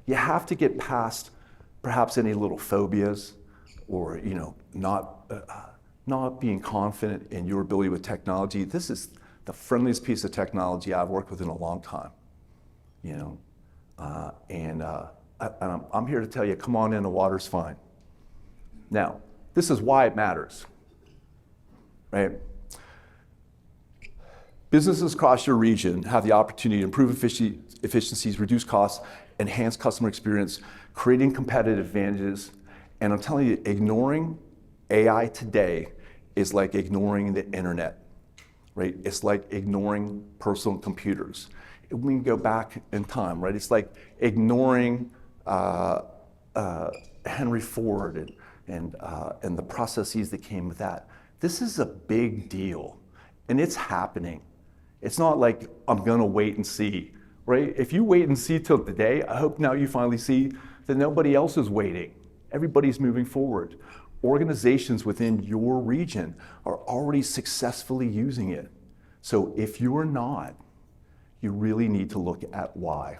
You have to get past perhaps any little phobias or not being confident in your ability with technology. This is the friendliest piece of technology I've worked with in a long time. I'm here to tell you, come on in, the water's fine. Now, this is why it matters, right? Businesses across your region have the opportunity to improve efficiencies, reduce costs, enhance customer experience, creating competitive advantages. And I'm telling you, ignoring AI today is like ignoring the internet, right? It's like ignoring personal computers. We can go back in time, right? It's like ignoring Henry Ford and the processes that came with that. This is a big deal, and it's happening. It's not like I'm gonna wait and see, right? If you wait and see till today, I hope now you finally see that nobody else is waiting. Everybody's moving forward. Organizations within your region are already successfully using it. So if you're not, you really need to look at why.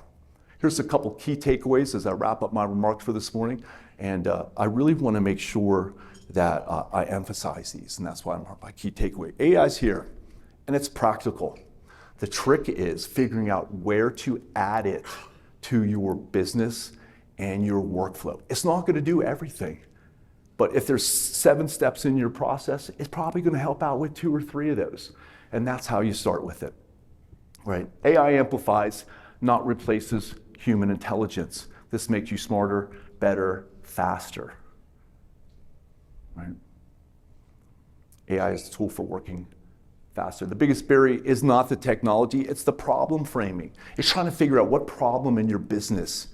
Here's a couple key takeaways as I wrap up my remarks for this morning. And I really want to make sure that I emphasize these, and that's why my key takeaway. AI is here, and it's practical. The trick is figuring out where to add it to your business and your workflow. It's not going to do everything, but if there's 7 steps in your process, it's probably going to help out with 2 or 3 of those. And that's how you start with it, right? AI amplifies, not replaces human intelligence. This makes you smarter, better, faster, right? AI is a tool for working faster. The biggest barrier is not the technology, it's the problem framing. It's trying to figure out what problem in your business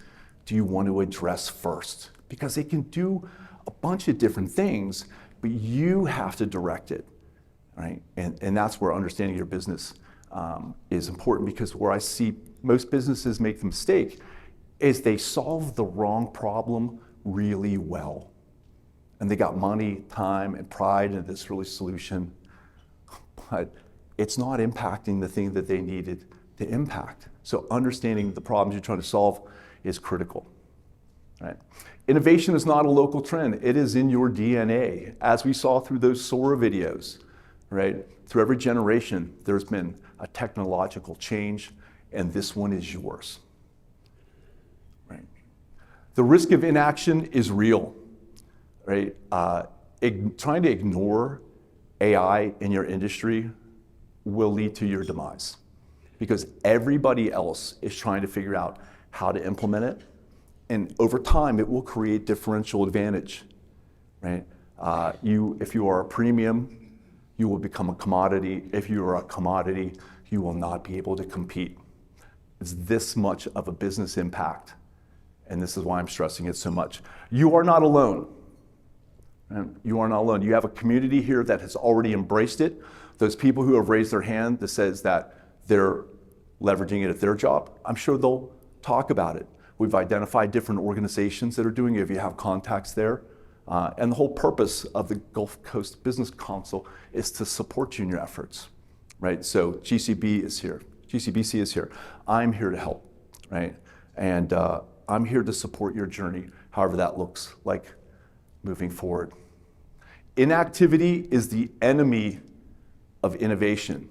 do you want to address first? Because it can do a bunch of different things, but you have to direct it, right? And that's where understanding your business is important, because where I see most businesses make the mistake is they solve the wrong problem really well. And they got money, time, and pride into this really solution, but it's not impacting the thing that they needed to impact. So understanding the problems you're trying to solve is critical, right? Innovation is not a local trend. It is in your DNA. As we saw through those Sora videos, right? Through every generation, there's been a technological change, and this one is yours, right? The risk of inaction is real, right? Trying to ignore AI in your industry will lead to your demise, because everybody else is trying to figure out how to implement it. And over time, it will create differential advantage, right? If you are a premium, you will become a commodity. If you are a commodity, you will not be able to compete. It's this much of a business impact. And this is why I'm stressing it so much. You are not alone. You are not alone. You have a community here that has already embraced it. Those people who have raised their hand that says that they're leveraging it at their job, I'm sure they'll talk about it. We've identified different organizations that are doing it if you have contacts there. And the whole purpose of the Gulf Coast Business Council is to support you in your efforts, right? So GCB is here, GCBC is here. I'm here to help, right? And I'm here to support your journey, however that looks like moving forward. Inactivity is the enemy of innovation.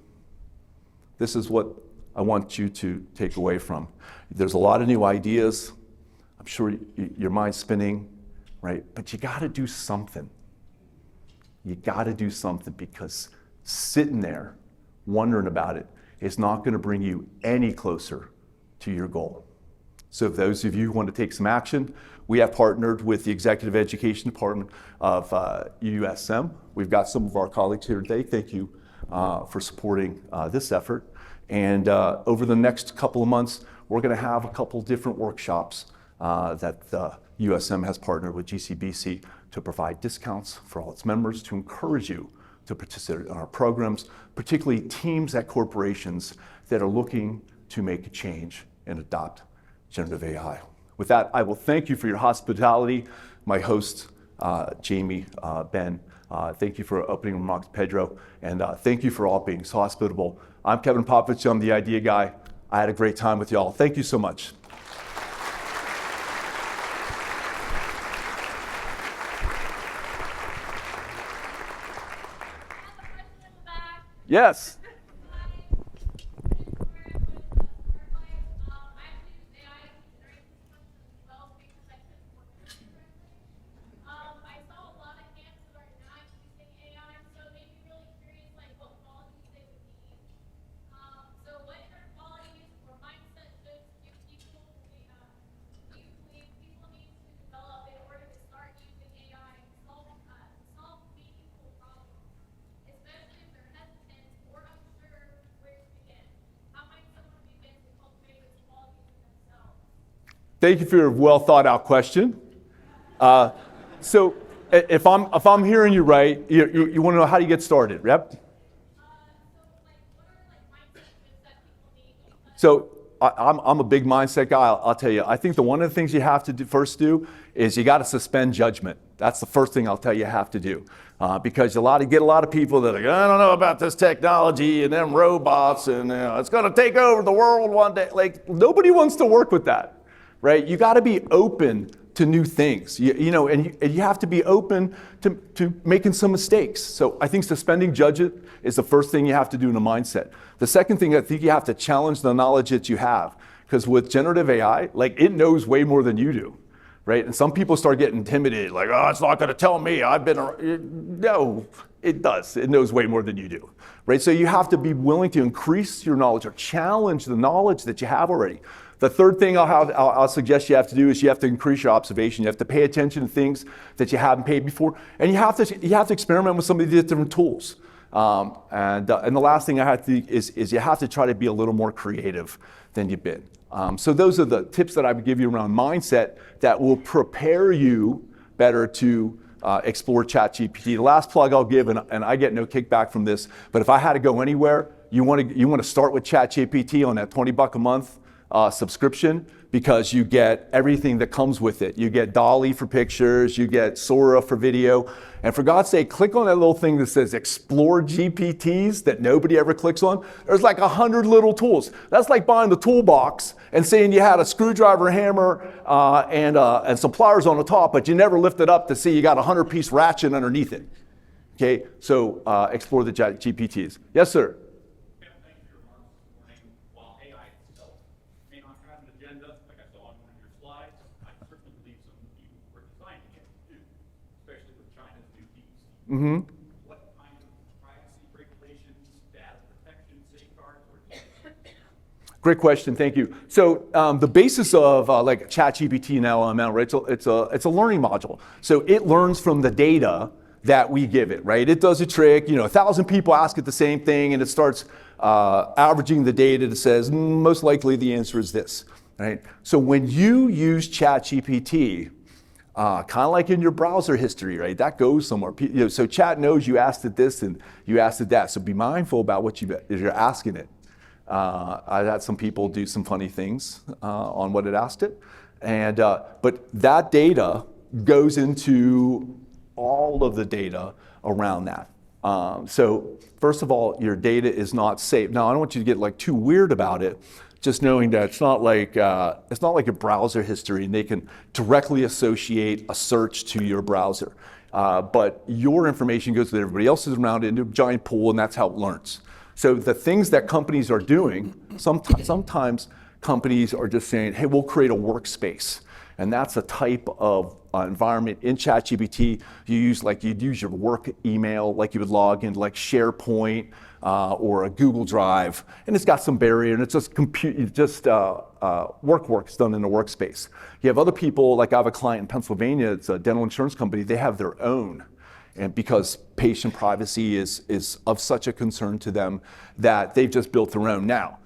This is what I want you to take away from. There's a lot of new ideas. I'm sure your mind's spinning, right? But you got to do something. You got to do something, because sitting there wondering about it is not going to bring you any closer to your goal. So if those of you who want to take some action, we have partnered with the Executive Education Department of USM. We've got some of our colleagues here today. Thank you for supporting this effort. And over the next couple of months, we're going to have a couple different workshops that USM has partnered with GCBC to provide discounts for all its members, to encourage you to participate in our programs, particularly teams at corporations that are looking to make a change and adopt generative AI. With that, I will thank you for your hospitality. My host, Jamie, Ben, thank you for opening remarks, Pedro, and thank you for all being so hospitable. I'm Kevin Popovich, I'm the idea guy. I had a great time with y'all. Thank you so much. Yes. Thank you for your well thought out question. So if I'm hearing you right, you want to know how do you get started, yep? So I'm a big mindset guy, I'll tell you. I think one of the things you have to first do is you got to suspend judgment. That's the first thing I'll tell you have to do. Because you get a lot of people that are like, I don't know about this technology and them robots and it's going to take over the world one day. Like, nobody wants to work with that. Right? You got to be open to new things, and you have to be open to making some mistakes. So I think suspending judgment is the first thing you have to do in a mindset. The second thing, I think you have to challenge the knowledge that you have, because with generative AI, like, it knows way more than you do, right? And some people start getting intimidated, like, oh, it's not going to tell me. No, it does. It knows way more than you do, right? So you have to be willing to increase your knowledge or challenge the knowledge that you have already. The third thing I'll suggest you have to do is you have to increase your observation. You have to pay attention to things that you haven't paid before, and you have to experiment with some of these different tools. And the last thing is you have to try to be a little more creative than you've been. So those are the tips that I would give you around mindset that will prepare you better to explore ChatGPT. The last plug I'll give, and I get no kickback from this, but if I had to go anywhere, you want to start with ChatGPT on that $20 a month subscription, because you get everything that comes with it. You get Dolly for pictures, you get Sora for video, and for God's sake, click on that little thing that says Explore GPTs that nobody ever clicks on. There's like 100 little tools. That's like buying the toolbox and saying you had a screwdriver, hammer, and some pliers on the top, but you never lift it up to see you got a 100-piece ratchet underneath it. Okay, so explore the GPTs. Yes, sir. Mm-hmm. What kind of privacy regulations, data protection safeguards, or Great question, thank you. So the basis of like ChatGPT and LML, right? It's a learning module. So it learns from the data that we give it, right? It does a trick. 1,000 people ask it the same thing, and it starts averaging the data that says most likely the answer is this, right? So when you use ChatGPT, kind of like in your browser history, right? That goes somewhere. So Chat knows you asked it this and you asked it that. So be mindful about what you're asking it. I've had some people do some funny things on what it asked it, but that data goes into all of the data around that. So first of all, your data is not safe. Now, I don't want you to get like too weird about it. Just knowing that it's not like a browser history, and they can directly associate a search to your browser. but your information goes with everybody else's around it into a giant pool, and that's how it learns. So the things that companies are doing, sometimes companies are just saying, hey, we'll create a workspace. And that's a type of environment in ChatGPT you use, like you'd use your work email, like you would log into like SharePoint or a Google Drive, and it's got some barrier, and it's just work's done in a workspace. You have other people, like I have a client in Pennsylvania, it's a dental insurance company, they have their own. And because patient privacy is of such a concern to them that they've just built their own. Now,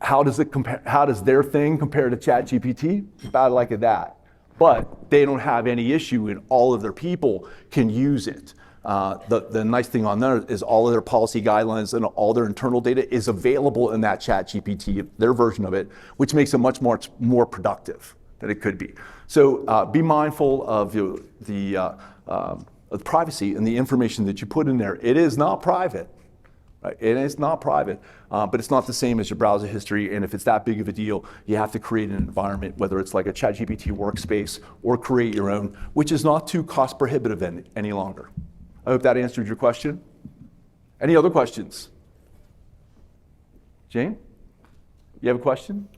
how does their thing compare to ChatGPT? About like that. But they don't have any issue, and all of their people can use it. The nice thing on there is all of their policy guidelines and all their internal data is available in that ChatGPT, their version of it, which makes it much more productive than it could be. So be mindful of the privacy and the information that you put in there. It is not private. Right? It is not private, but it's not the same as your browser history. And if it's that big of a deal, you have to create an environment, whether it's like a ChatGPT workspace or create your own, which is not too cost prohibitive any longer. I hope that answered your question. Any other questions? Jane, you have a question?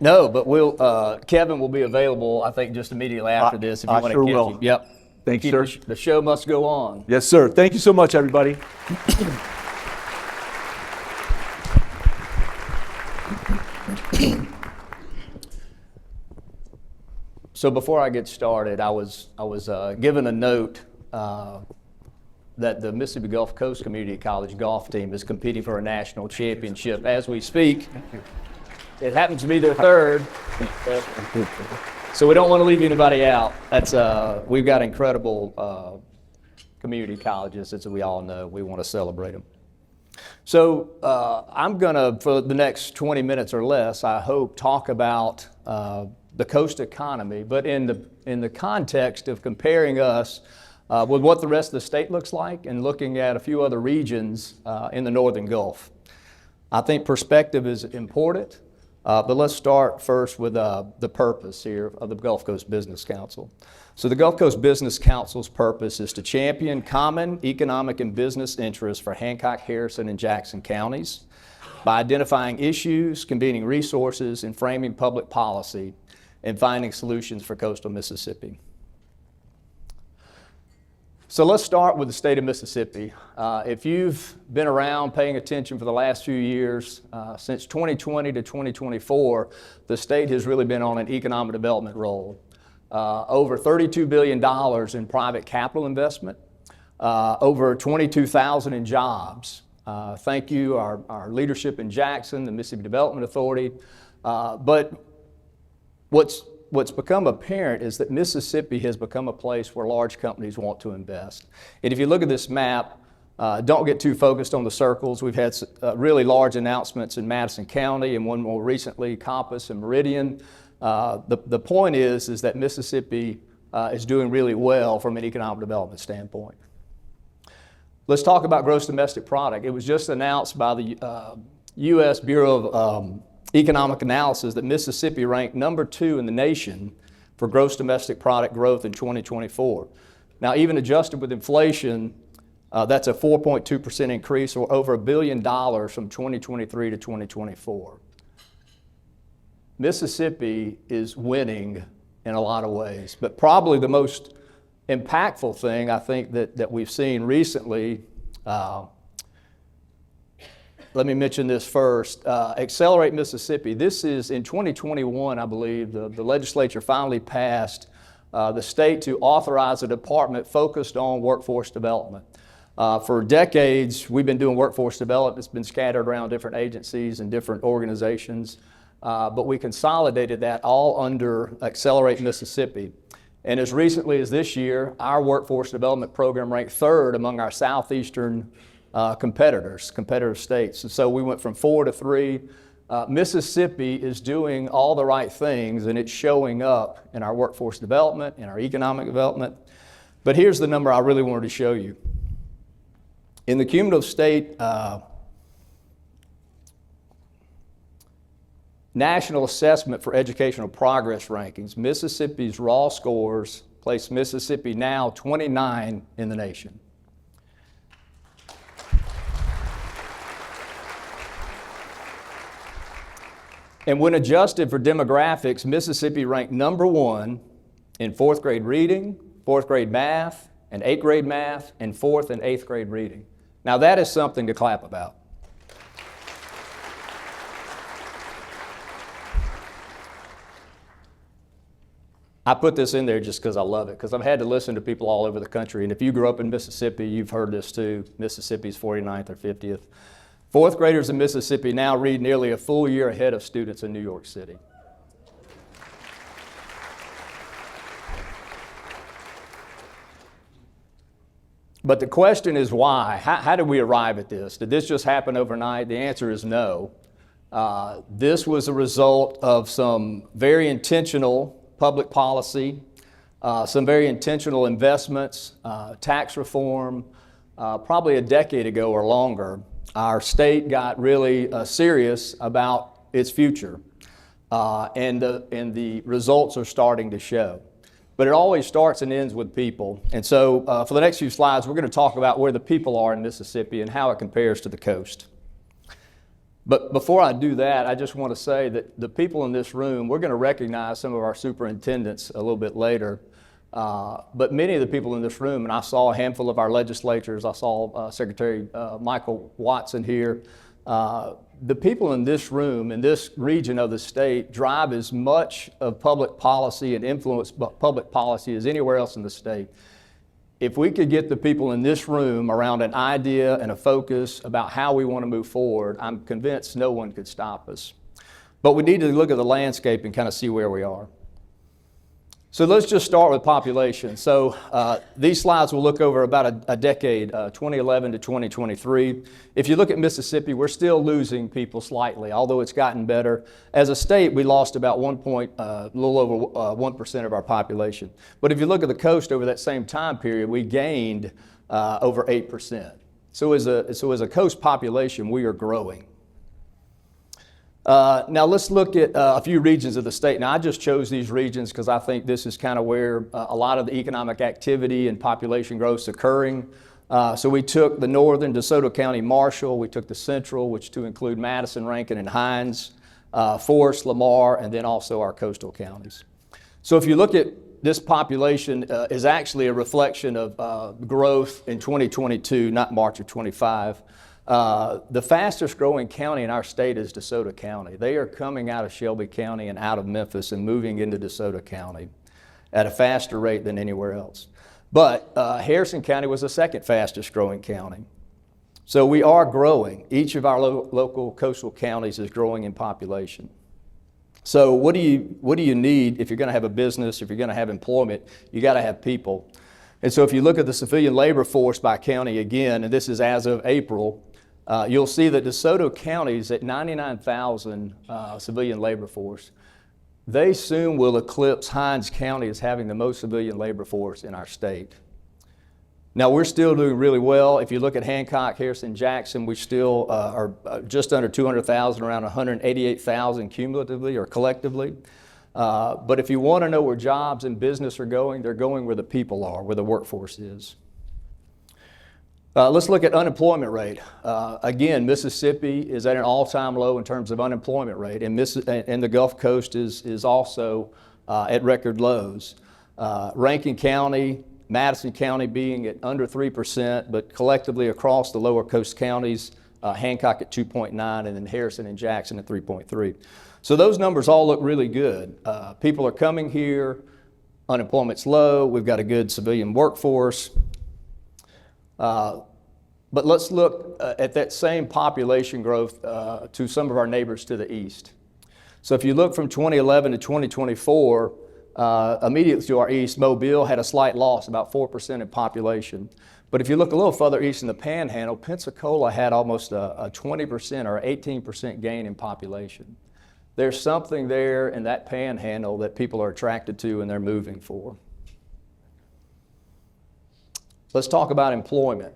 No, but Kevin will be available, I think, just immediately after this if you want to sure catch will. him. Yep. Thank you, sir. The show must go on. Yes, sir. Thank you so much, everybody. So before I get started, I was given a note that the Mississippi Gulf Coast Community College golf team is competing for a national championship as we speak. It happens to be their third. So we don't want to leave anybody out. We've got incredible community colleges, as we all know. We want to celebrate them. So I'm going to, for the next 20 minutes or less, I hope, talk about the coast economy, but in the context of comparing us with what the rest of the state looks like and looking at a few other regions in the Northern Gulf. I think perspective is important. But let's start first with the purpose here of the Gulf Coast Business Council. So the Gulf Coast Business Council's purpose is to champion common economic and business interests for Hancock, Harrison, and Jackson counties by identifying issues, convening resources, and framing public policy, and finding solutions for coastal Mississippi. So let's start with the state of Mississippi. If you've been around paying attention for the last few years, since 2020 to 2024, the state has really been on an economic development roll. Over $32 billion in private capital investment, over 22,000 in jobs. Thank you, our leadership in Jackson, the Mississippi Development Authority. But what's become apparent is that Mississippi has become a place where large companies want to invest. And if you look at this map, don't get too focused on the circles. We've had really large announcements in Madison County and one more recently, Compass and Meridian. The point is that Mississippi is doing really well from an economic development standpoint. Let's talk about gross domestic product. It was just announced by the U.S. Bureau of Economic Analysis that Mississippi ranked number 2 in the nation for gross domestic product growth in 2024. Now, even adjusted with inflation, that's a 4.2% increase, or over $1 billion from 2023 to 2024. Mississippi is winning in a lot of ways, but probably the most impactful thing I think that we've seen recently, let me mention this first. Accelerate Mississippi. This is in 2021, I believe, the legislature finally passed the state to authorize a department focused on workforce development. For decades, we've been doing workforce development. It's been scattered around different agencies and different organizations, but we consolidated that all under Accelerate Mississippi. And as recently as this year, our workforce development program ranked 3rd among our southeastern competitor states. And so we went from 4 to 3. Mississippi is doing all the right things, and it's showing up in our workforce development, in our economic development. But here's the number I really wanted to show you. In the cumulative state National Assessment for Educational Progress rankings, Mississippi's raw scores placed Mississippi now 29 in the nation. And when adjusted for demographics, Mississippi ranked number 1 in 4th grade reading, 4th grade math, and 8th grade math, and 4th and 8th grade reading. Now that is something to clap about. I put this in there just because I love it, because I've had to listen to people all over the country, and if you grew up in Mississippi, you've heard this too. Mississippi's 49th or 50th. 4th graders in Mississippi now read nearly a full year ahead of students in New York City. But the question is why? How did we arrive at this? Did this just happen overnight? The answer is no. This was a result of some very intentional public policy, some very intentional investments, tax reform. Probably a decade ago or longer, our state got really serious about its future, and the results are starting to show. But it always starts and ends with people. And so for the next few slides, we're going to talk about where the people are in Mississippi and how it compares to the coast. But before I do that, I just want to say that the people in this room, we're going to recognize some of our superintendents a little bit later. But many of the people in this room, and I saw a handful of our legislators, I saw Secretary Michael Watson here. The people in this room, in this region of the state, drive as much of public policy and influence public policy as anywhere else in the state. If we could get the people in this room around an idea and a focus about how we want to move forward, I'm convinced no one could stop us. But we need to look at the landscape and kind of see where we are. So let's just start with population. So these slides will look over about a decade, 2011 to 2023. If you look at Mississippi, we're still losing people slightly, although it's gotten better. As a state, we lost about a little over 1% of our population. But if you look at the coast over that same time period, we gained over 8%. So as a coast population, we are growing. Now let's look at a few regions of the state. Now I just chose these regions because I think this is kind of where a lot of the economic activity and population growth is occurring. So we took the northern DeSoto County Marshall, we took the central, which to include Madison, Rankin, and Hinds, Forest, Lamar, and then also our coastal counties. So if you look at this population is actually a reflection of growth in 2022, not March of 25. The fastest growing county in our state is DeSoto County. They are coming out of Shelby County and out of Memphis and moving into DeSoto County at a faster rate than anywhere else. But Harrison County was the second fastest growing county. So we are growing. Each of our local coastal counties is growing in population. So what do you need if you're going to have a business, if you're going to have employment? You got to have people. And so if you look at the civilian labor force by county again, and this is as of April, you'll see that DeSoto County is at 99,000 civilian labor force. They soon will eclipse Hinds County as having the most civilian labor force in our state. Now we're still doing really well. If you look at Hancock, Harrison, Jackson, we still are just under 200,000, around 188,000 cumulatively or collectively. But if you want to know where jobs and business are going, they're going where the people are, where the workforce is. Let's look at unemployment rate. Again, Mississippi is at an all-time low in terms of unemployment rate, and the Gulf Coast is also at record lows. Rankin County, Madison County being at under 3%, but collectively across the lower coast counties, Hancock at 2.9, and then Harrison and Jackson at 3.3. So those numbers all look really good. People are coming here, unemployment's low, we've got a good civilian workforce. But let's look at that same population growth to some of our neighbors to the east. So if you look from 2011 to 2024, immediately to our east, Mobile had a slight loss, about 4% in population. But if you look a little further east in the Panhandle, Pensacola had almost a 20% or 18% gain in population. There's something there in that Panhandle that people are attracted to and they're moving for. Let's talk about employment.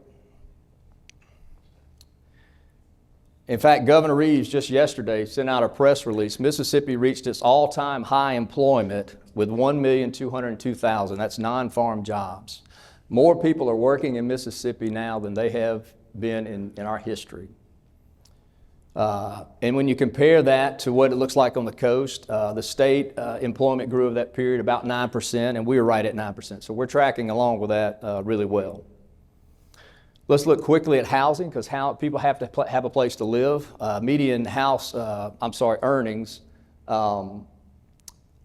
In fact, Governor Reeves just yesterday sent out a press release. Mississippi reached its all-time high employment with 1,202,000. That's non-farm jobs. More people are working in Mississippi now than they have been in our history. And when you compare that to what it looks like on the coast, the state employment grew over that period about 9%, and we were right at 9%. So we're tracking along with that really well. Let's look quickly at housing, because people have to have a place to live. Median earnings.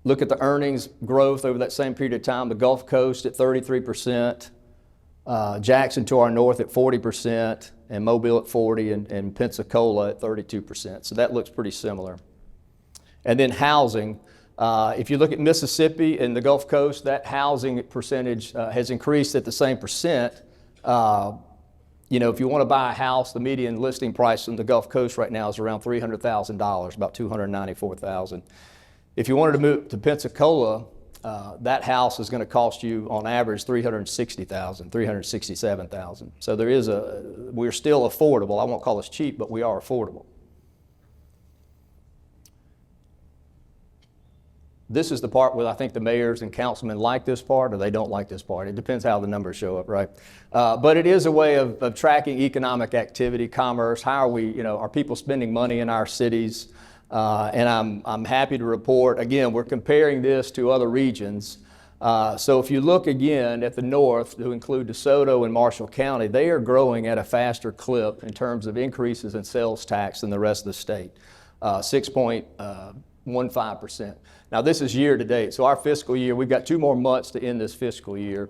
Look at the earnings growth over that same period of time. The Gulf Coast at 33%, Jackson to our north at 40%, and Mobile at 40%, and Pensacola at 32%. So that looks pretty similar. And then housing. If you look at Mississippi and the Gulf Coast, that housing percentage has increased at the same percent. If you want to buy a house, the median listing price in the Gulf Coast right now is around $300,000, about $294,000. If you wanted to move to Pensacola, that house is going to cost you on average $360,000, $367,000. So we're still affordable. I won't call us cheap, but we are affordable. This is the part where I think the mayors and councilmen like this part, or they don't like this part. It depends how the numbers show up, right? But it is a way of tracking economic activity, commerce. How are people spending money in our cities? And I'm happy to report, again, we're comparing this to other regions. So if you look again at the north, to include DeSoto and Marshall County, they are growing at a faster clip in terms of increases in sales tax than the rest of the state, 6.15%. Now this is year to date, so our fiscal year, we've got 2 more months to end this fiscal year.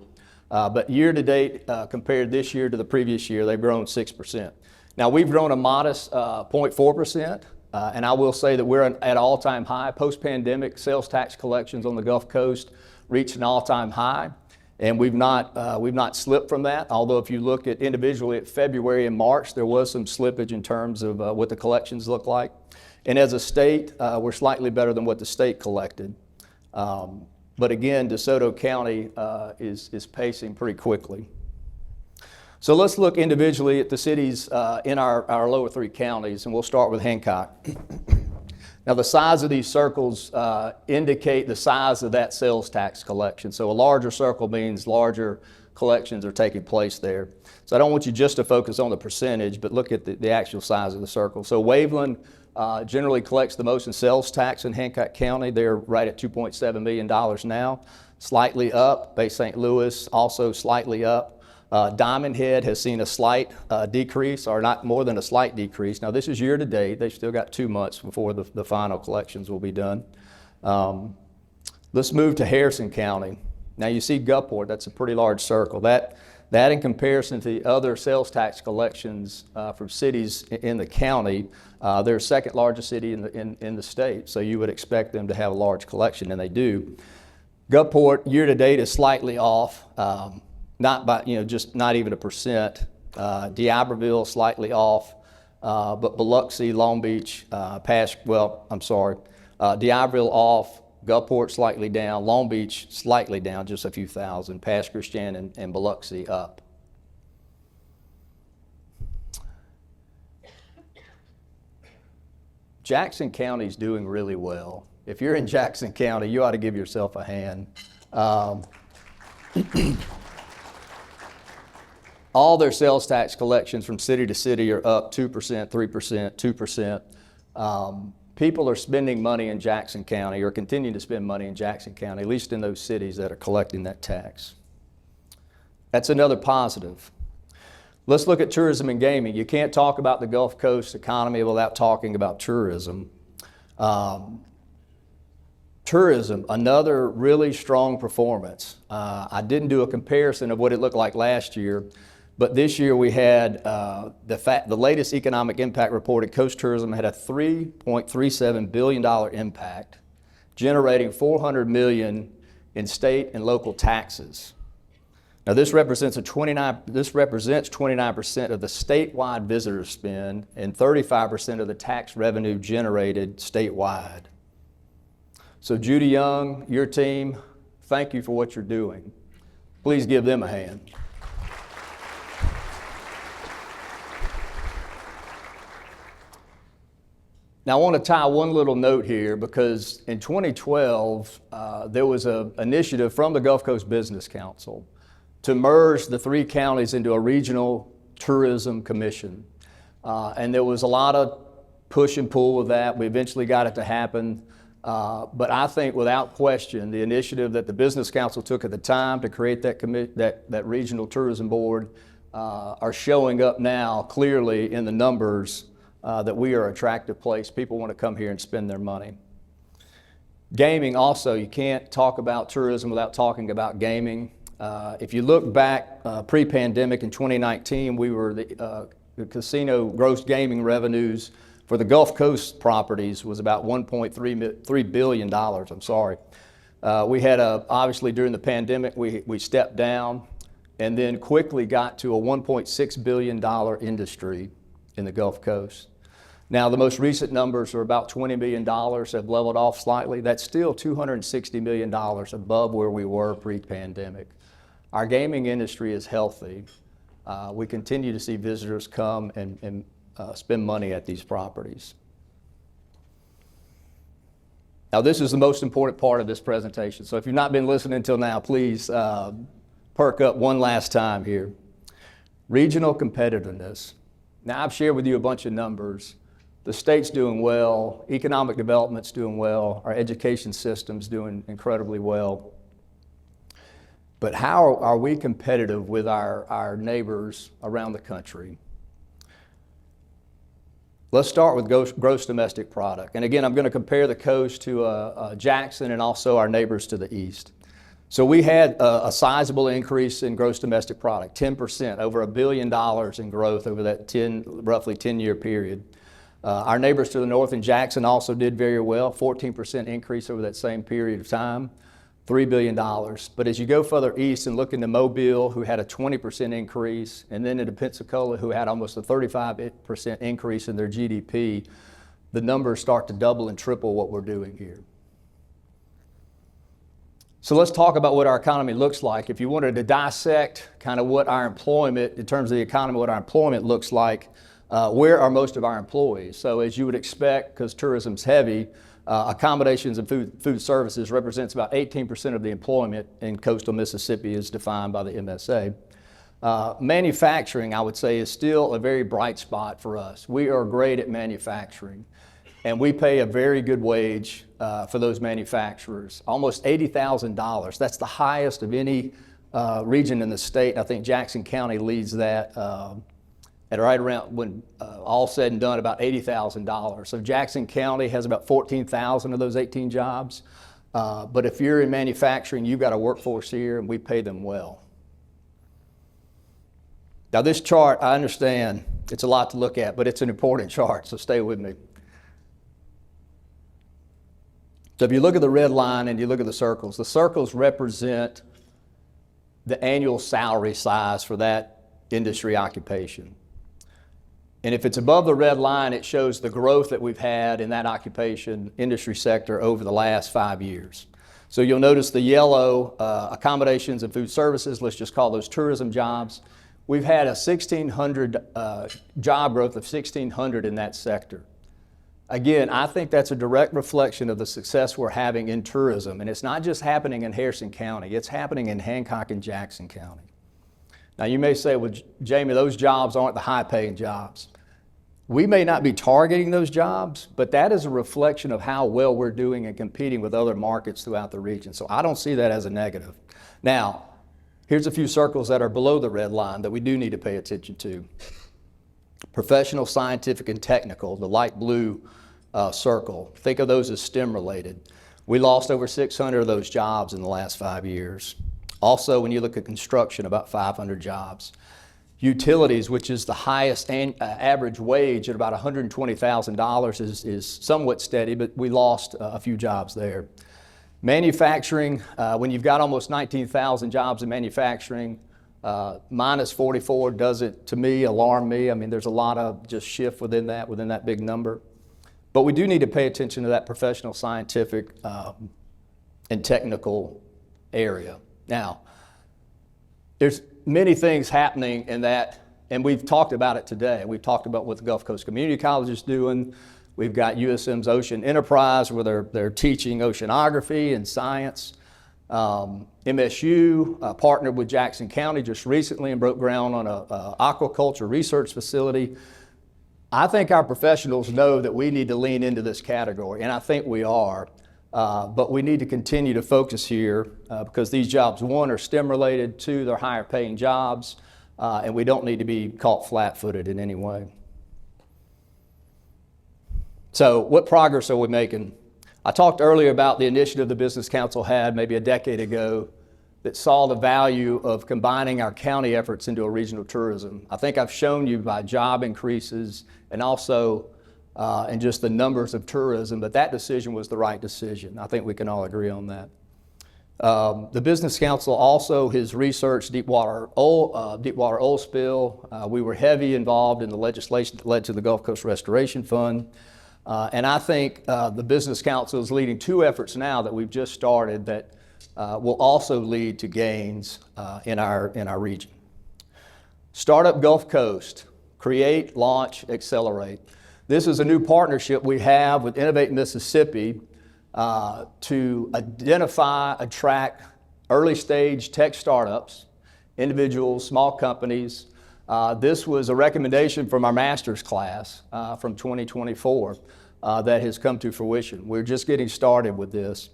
But year to date, compared this year to the previous year, they've grown 6%. Now we've grown a modest 0.4%. And I will say that we're at all-time high. Post-pandemic sales tax collections on the Gulf Coast reached an all-time high, and we've not slipped from that. Although if you look at individually at February and March, there was some slippage in terms of what the collections look like. And as a state, we're slightly better than what the state collected. But again, DeSoto County is pacing pretty quickly. So let's look individually at the cities in our lower 3 counties, and we'll start with Hancock. Now the size of these circles indicate the size of that sales tax collection. So a larger circle means larger collections are taking place there. So I don't want you just to focus on the percentage, but look at the actual size of the circle. So Waveland generally collects the most in sales tax in Hancock County. They're right at $2.7 million now, slightly up. Bay St. Louis also slightly up. Diamond Head has seen a slight decrease, or not more than a slight decrease. Now this is year to date. They've still got 2 months before the final collections will be done. Let's move to Harrison County. Now you see Gulfport, that's a pretty large circle. That in comparison to the other sales tax collections from cities in the county, they're second largest city in the state. So you would expect them to have a large collection, and they do. Gulfport year to date is slightly off. Not by, just not even 1%. D'Iberville slightly off, but Biloxi, Long Beach, D'Iberville off, Gulfport slightly down, Long Beach slightly down, just a few thousand, Pass Christian and Biloxi up. Jackson County's doing really well. If you're in Jackson County, you ought to give yourself a hand. All their sales tax collections from city to city are up 2%, 3%, 2%. People are spending money in Jackson County, or continuing to spend money in Jackson County, at least in those cities that are collecting that tax. That's another positive. Let's look at tourism and gaming. You can't talk about the Gulf Coast economy without talking about tourism. Tourism, another really strong performance. I didn't do a comparison of what it looked like last year, but this year we had the latest economic impact report at Coast Tourism had a $3.37 billion impact, generating $400 million in state and local taxes. Now this represents 29% of the statewide visitor spend and 35% of the tax revenue generated statewide. So Judy Young, your team, thank you for what you're doing. Please give them a hand. Now, I want to tie one little note here because in 2012, there was an initiative from the Gulf Coast Business Council to merge the 3 counties into a regional tourism commission. And there was a lot of push and pull with that. We eventually got it to happen. But I think without question, the initiative that the Business Council took at the time to create that regional tourism board are showing up now clearly in the numbers that we are an attractive place. People want to come here and spend their money. Gaming also, you can't talk about tourism without talking about gaming. If you look back pre-pandemic in 2019, we were the casino gross gaming revenues for the Gulf Coast properties was about $1.3 billion, I'm sorry. We had obviously during the pandemic, we stepped down and then quickly got to a $1.6 billion industry in the Gulf Coast. Now, the most recent numbers are about $20 million, have leveled off slightly. That's still $260 million above where we were pre-pandemic. Our gaming industry is healthy. We continue to see visitors come and spend money at these properties. Now, this is the most important part of this presentation. So if you've not been listening until now, please perk up one last time here. Regional competitiveness. Now, I've shared with you a bunch of numbers. The state's doing well, economic development's doing well, our education system's doing incredibly well. But how are we competitive with our neighbors around the country? Let's start with gross domestic product. And again, I'm going to compare the coast to Jackson and also our neighbors to the east. So we had a sizable increase in gross domestic product, 10%, over $1 billion in growth over that roughly 10-year period. Our neighbors to the north in Jackson also did very well, 14% increase over that same period of time, $3 billion. But as you go further east and look into Mobile, who had a 20% increase, and then into Pensacola, who had almost a 35% increase in their GDP, the numbers start to double and triple what we're doing here. So let's talk about what our economy looks like. If you wanted to dissect kind of what our employment, in terms of the economy, what our employment looks like, where are most of our employees? So as you would expect, because tourism's heavy, accommodations and food services represents about 18% of the employment in coastal Mississippi as defined by the MSA. Manufacturing, I would say, is still a very bright spot for us. We are great at manufacturing, and we pay a very good wage for those manufacturers, almost $80,000. That's the highest of any region in the state. I think Jackson County leads that at right around, when all said and done, about $80,000. So Jackson County has about 14,000 of those 18 jobs. But if you're in manufacturing, you've got a workforce here, and we pay them well. Now this chart, I understand it's a lot to look at, but it's an important chart, so stay with me. So if you look at the red line and you look at the circles represent the annual salary size for that industry occupation. And if it's above the red line, it shows the growth that we've had in that occupation industry sector over the last 5 years. So you'll notice the yellow accommodations and food services, let's just call those tourism jobs. We've had a 1,600 job growth of 1,600 in that sector. Again, I think that's a direct reflection of the success we're having in tourism. And it's not just happening in Harrison County, it's happening in Hancock and Jackson County. Now you may say, well, Jamie, those jobs aren't the high-paying jobs. We may not be targeting those jobs, but that is a reflection of how well we're doing and competing with other markets throughout the region. So I don't see that as a negative. Now, here's a few circles that are below the red line that we do need to pay attention to. Professional, scientific, and technical, the light blue circle. Think of those as STEM related. We lost over 600 of those jobs in the last 5 years. Also, when you look at construction, about 500 jobs. Utilities, which is the highest average wage at about $120,000, is somewhat steady, but we lost a few jobs there. Manufacturing, when you've got almost 19,000 jobs in manufacturing, minus 44 doesn't, to me, alarm me. I mean, there's a lot of just shift within that big number. But we do need to pay attention to that professional, scientific, and technical area. Now, there's many things happening in that, and we've talked about it today. We've talked about what the Gulf Coast Community College is doing. We've got USM's Ocean Enterprise, where they're teaching oceanography and science. MSU partnered with Jackson County just recently and broke ground on a aquaculture research facility. I think our professionals know that we need to lean into this category, and I think we are. But we need to continue to focus here because these jobs, one, are STEM related, two, they're higher paying jobs, and we don't need to be caught flat-footed in any way. So what progress are we making? I talked earlier about the initiative the Business Council had maybe a decade ago that saw the value of combining our county efforts into a regional tourism. I think I've shown you by job increases and also in just the numbers of tourism that decision was the right decision. I think we can all agree on that. The Business Council also has researched deepwater oil spill. We were heavy involved in the legislation that led to the Gulf Coast Restoration Fund. And I think the Business Council is leading two efforts now that we've just started that will also lead to gains in our region. Startup Gulf Coast, create, launch, accelerate. This is a new partnership we have with Innovate Mississippi to identify, attract early stage tech startups, individuals, small companies. This was a recommendation from our master's class from 2024 that has come to fruition. We're just getting started with this.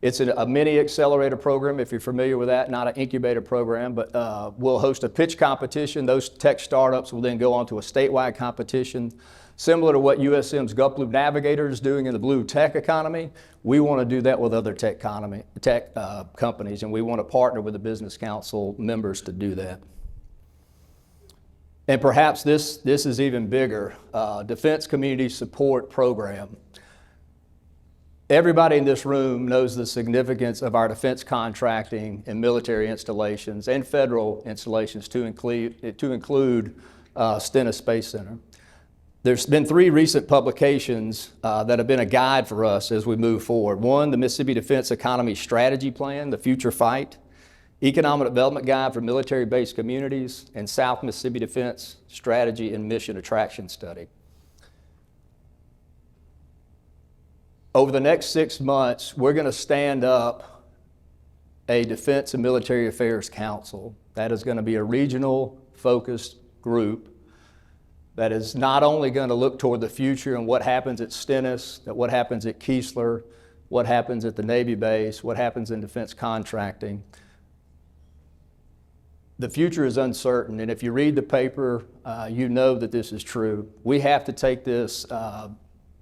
It's a mini accelerator program, if you're familiar with that, not an incubator program, but we'll host a pitch competition. Those tech startups will then go on to a statewide competition. Similar to what USM's Gulf Blue Navigator is doing in the blue tech economy, we want to do that with other tech companies, and we want to partner with the Business Council members to do that. And perhaps this is even bigger, Defense Community Support Program. Everybody in this room knows the significance of our defense contracting and military installations and federal installations to include Stennis Space Center. There's been 3 recent publications that have been a guide for us as we move forward. One, the Mississippi Defense Economy Strategy Plan, The Future Fight, Economic Development Guide for Military-Based Communities, and South Mississippi Defense Strategy and Mission Attraction Study. Over the next 6 months, we're going to stand up a Defense and Military Affairs Council. That is going to be a regional focused group that is not only going to look toward the future and what happens at Stennis, what happens at Keesler, what happens at the Navy base, what happens in defense contracting. The future is uncertain, and if you read the paper, you know that this is true. We have to take this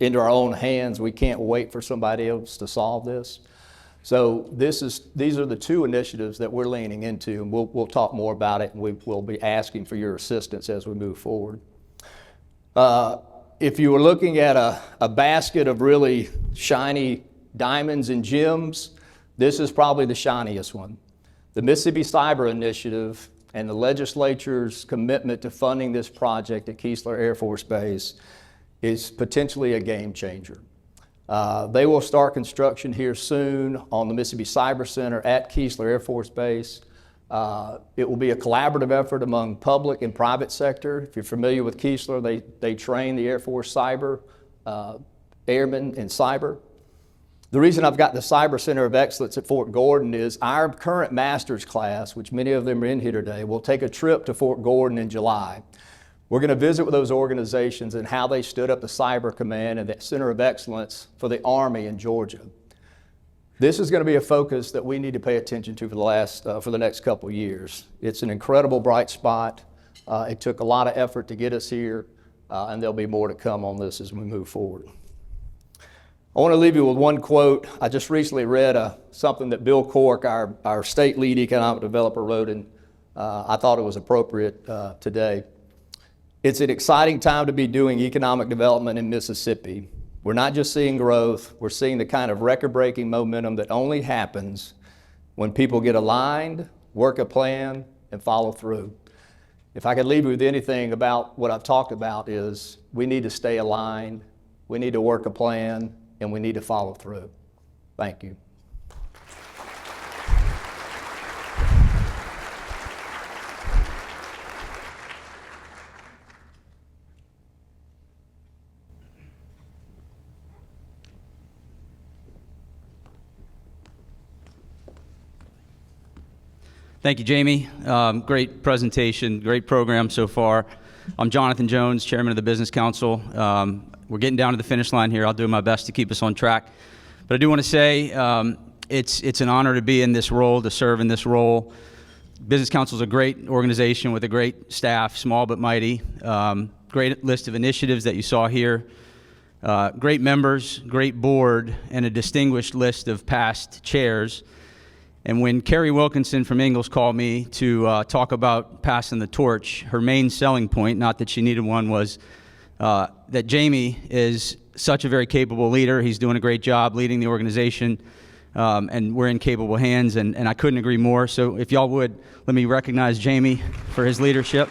into our own hands. We can't wait for somebody else to solve this. So these are the 2 initiatives that we're leaning into, and we'll talk more about it, and we'll be asking for your assistance as we move forward. If you were looking at a basket of really shiny diamonds and gems, this is probably the shiniest one. The Mississippi Cyber Initiative and the legislature's commitment to funding this project at Keesler Air Force Base is potentially a game changer. They will start construction here soon on the Mississippi Cyber Center at Keesler Air Force Base. It will be a collaborative effort among public and private sector. If you're familiar with Keesler, they train the Air Force cyber airmen in cyber. The reason I've got the Cyber Center of Excellence at Fort Gordon is our current master's class, which many of them are in here today, will take a trip to Fort Gordon in July. We're going to visit with those organizations and how they stood up the Cyber Command and the Center of Excellence for the Army in Georgia. This is going to be a focus that we need to pay attention to for the next couple of years. It's an incredible bright spot. It took a lot of effort to get us here, and there'll be more to come on this as we move forward. I want to leave you with one quote. I just recently read something that Bill Cork, our state lead economic developer, wrote, and I thought it was appropriate today. It's an exciting time to be doing economic development in Mississippi. We're not just seeing growth, we're seeing the kind of record-breaking momentum that only happens when people get aligned, work a plan, and follow through. If I could leave you with anything about what I've talked about is we need to stay aligned, we need to work a plan, and we need to follow through. Thank you. Thank you, Jamie. Great presentation, great program so far. I'm Jonathan Jones, Chairman of the Business Council. We're getting down to the finish line here. I'll do my best to keep us on track. But I do want to say it's an honor to be in this role, to serve in this role. Business Council is a great organization with a great staff, small but mighty. Great list of initiatives that you saw here. Great members, great board, and a distinguished list of past chairs. And when Carrie Wilkinson from Ingalls called me to talk about passing the torch, her main selling point, not that she needed one, was that Jamie is such a very capable leader. He's doing a great job leading the organization, and we're in capable hands, and I couldn't agree more. So if y'all would, let me recognize Jamie for his leadership.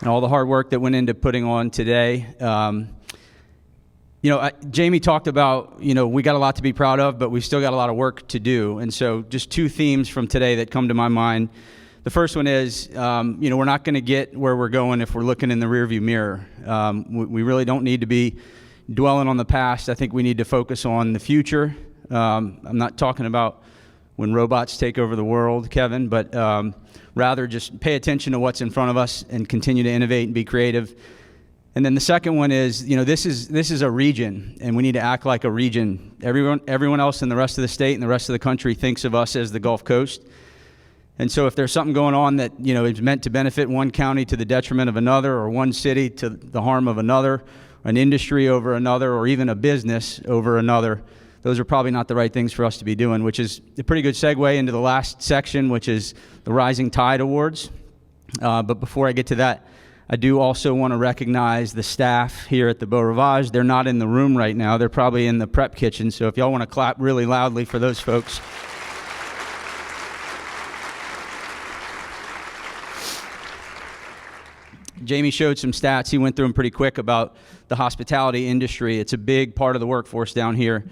And all the hard work that went into putting on today. Jamie talked about, we got a lot to be proud of, but we still got a lot of work to do. And so just two themes from today that come to my mind. The first one is, we're not going to get where we're going if we're looking in the rearview mirror. We really don't need to be dwelling on the past. I think we need to focus on the future. I'm not talking about when robots take over the world, Kevin, but rather just pay attention to what's in front of us and continue to innovate and be creative. And then the second one is, this is a region, and we need to act like a region. Everyone else in the rest of the state and the rest of the country thinks of us as the Gulf Coast. And so if there's something going on that, is meant to benefit one county to the detriment of another, or one city to the harm of another, an industry over another, or even a business over another, those are probably not the right things for us to be doing, which is a pretty good segue into the last section, which is the Rising Tide Awards. But before I get to that, I do also want to recognize the staff here at the Beau Rivage. They're not in the room right now. They're probably in the prep kitchen. So if y'all want to clap really loudly for those folks. Jamie showed some stats. He went through them pretty quick about the hospitality industry. It's a big part of the workforce down here.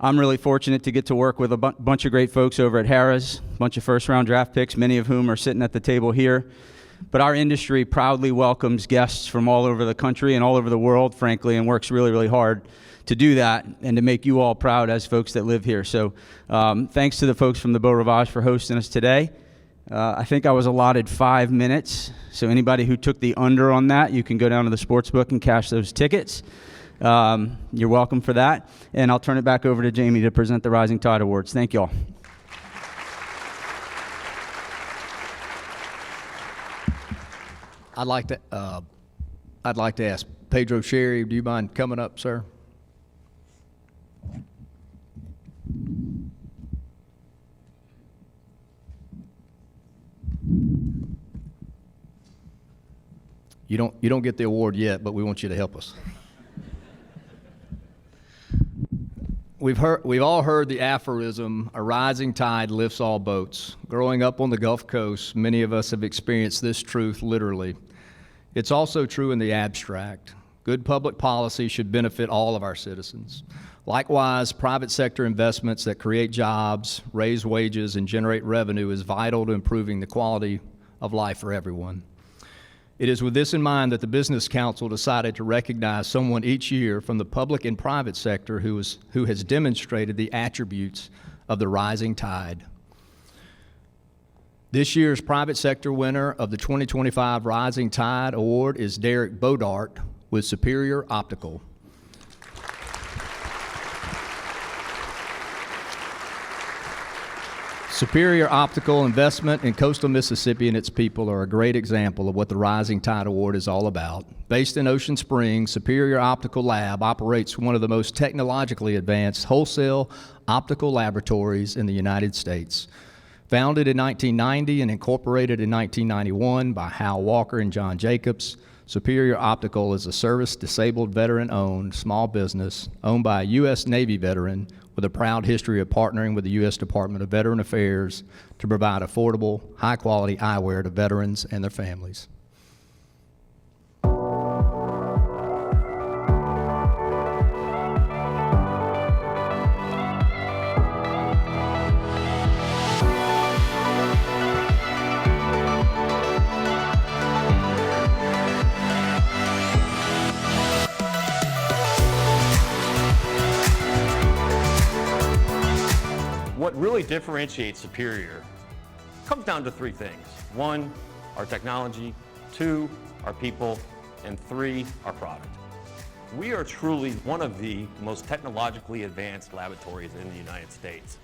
I'm really fortunate to get to work with a bunch of great folks over at Harrah's, a bunch of first-round draft picks, many of whom are sitting at the table here. But our industry proudly welcomes guests from all over the country and all over the world, frankly, and works really, really hard to do that and to make you all proud as folks that live here. So thanks to the folks from the Beau Rivage for hosting us today. I think I was allotted 5 minutes. So anybody who took the under on that, you can go down to the sports book and cash those tickets. You're welcome for that. And I'll turn it back over to Jamie to present the Rising Tide Awards. Thank you all. I'd like to ask Pedro Sherry, do you mind coming up, sir? You don't get the award yet, but we want you to help us. We've all heard the aphorism, "A rising tide lifts all boats." Growing up on the Gulf Coast, many of us have experienced this truth literally. It's also true in the abstract. Good public policy should benefit all of our citizens. Likewise, private sector investments that create jobs, raise wages, and generate revenue is vital to improving the quality of life for everyone. It is with this in mind that the Business Council decided to recognize someone each year from the public and private sector who has demonstrated the attributes of the rising tide. This year's private sector winner of the 2025 Rising Tide Award is Derek Bodart with Superior Optical. Superior Optical investment in coastal Mississippi and its people are a great example of what the Rising Tide Award is all about. Based in Ocean Springs, Superior Optical Lab operates one of the most technologically advanced wholesale optical laboratories in the United States. Founded in 1990 and incorporated in 1991 by Hal Walker and John Jacobs, Superior Optical is a service-disabled veteran-owned small business owned by a U.S. Navy veteran with a proud history of partnering with the U.S. Department of Veteran Affairs to provide affordable, high-quality eyewear to veterans and their families. that differentiates Superior comes down to three things. One, our technology. Two, our people. And three, our product. We are truly one of the most technologically advanced laboratories in the United States.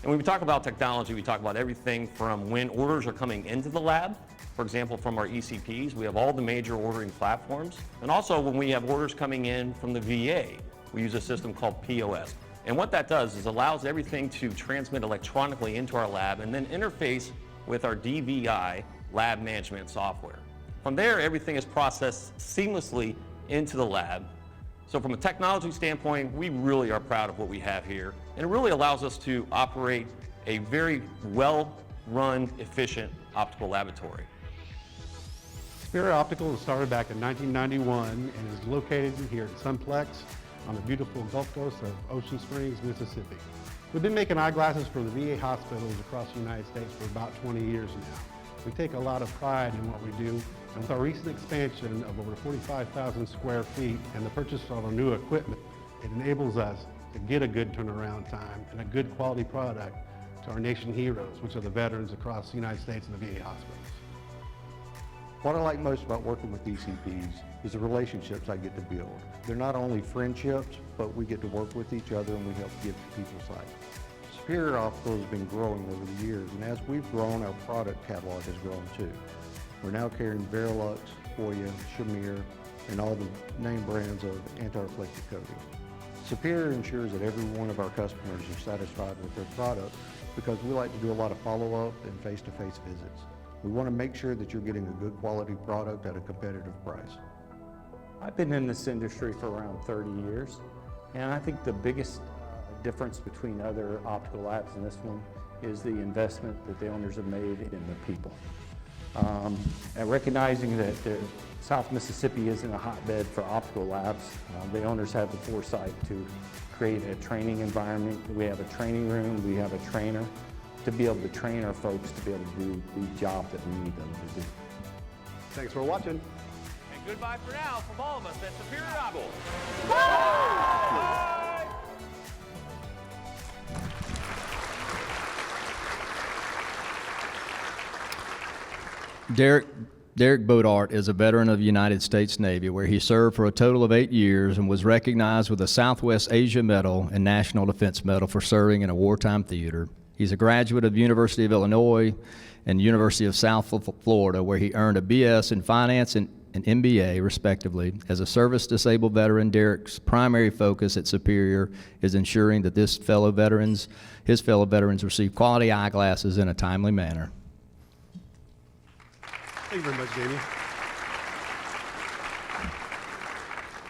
And when we talk about technology, we talk about everything from when orders are coming into the lab. For example, from our ECPs, we have all the major ordering platforms. And also when we have orders coming in from the VA, we use a system called POS. And what that does is allows everything to transmit electronically into our lab and then interface with our DVI lab management software. From there, everything is processed seamlessly into the lab. So from a technology standpoint, we really are proud of what we have here. And it really allows us to operate a very well-run, efficient optical laboratory. Superior Optical was started back in 1991 and is located here at Sunplex on the beautiful Gulf Coast of Ocean Springs, Mississippi. We've been making eyeglasses for the VA hospitals across the United States for about 20 years now. We take a lot of pride in what we do, and with our recent expansion of over 45,000 square feet and the purchase of our new equipment, it enables us to get a good turnaround time and a good quality product to our nation heroes, which are the veterans across the United States and the VA hospitals. What I like most about working with ECPs is the relationships I get to build. They're not only friendships, but we get to work with each other and we help give to people's sight. Superior Optical has been growing over the years, and as we've grown, our product catalog has grown too. We're now carrying Verilux, Hoya, Shamir, and all the name brands of anti-reflective coating. Superior ensures that every one of our customers are satisfied with their product because we like to do a lot of follow-up and face-to-face visits. We want to make sure that you're getting a good quality product at a competitive price. I've been in this industry for around 30 years, and I think the biggest difference between other optical labs and this one is the investment that the owners have made in the people. And recognizing that South Mississippi isn't a hotbed for optical labs, the owners have the foresight to create a training environment. We have a training room, we have a trainer to be able to train our folks to be able to do the job that we need them to do. Thanks for watching. And goodbye for now from all of us at Superior Optical. Derek Bodart is a veteran of the United States Navy, where he served for a total of 8 years and was recognized with a Southwest Asia Medal and National Defense Medal for serving in a wartime theater. He's a graduate of the University of Illinois and University of South Florida, where he earned a BS in Finance and an MBA, respectively. As a service-disabled veteran, Derek's primary focus at Superior is ensuring that his fellow veterans receive quality eyeglasses in a timely manner. Thank you very much, Jamie.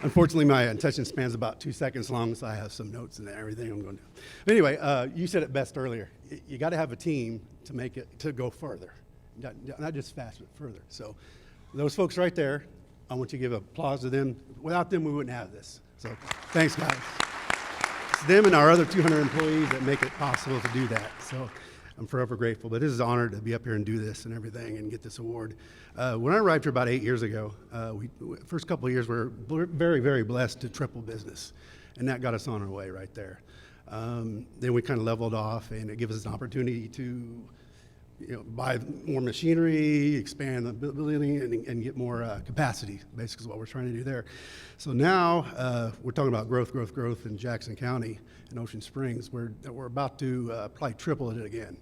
Unfortunately, my attention span's about 2 seconds long, so I have some notes and everything I'm going to do. But anyway, you said it best earlier. You got to have a team to make it, to go further. Not just fast, but further. So those folks right there, I want you to give applause to them. Without them, we wouldn't have this. So thanks, guys. It's them and our other 200 employees that make it possible to do that. So I'm forever grateful, but this is an honor to be up here and do this and everything and get this award. When I arrived here about 8 years ago, first couple of years we were very, very blessed to triple business, and that got us on our way right there. Then we kind of leveled off, and it gives us an opportunity to buy more machinery, expand the building, and get more capacity, basically is what we're trying to do there. So now we're talking about growth in Jackson County and Ocean Springs. We're about to probably triple it again.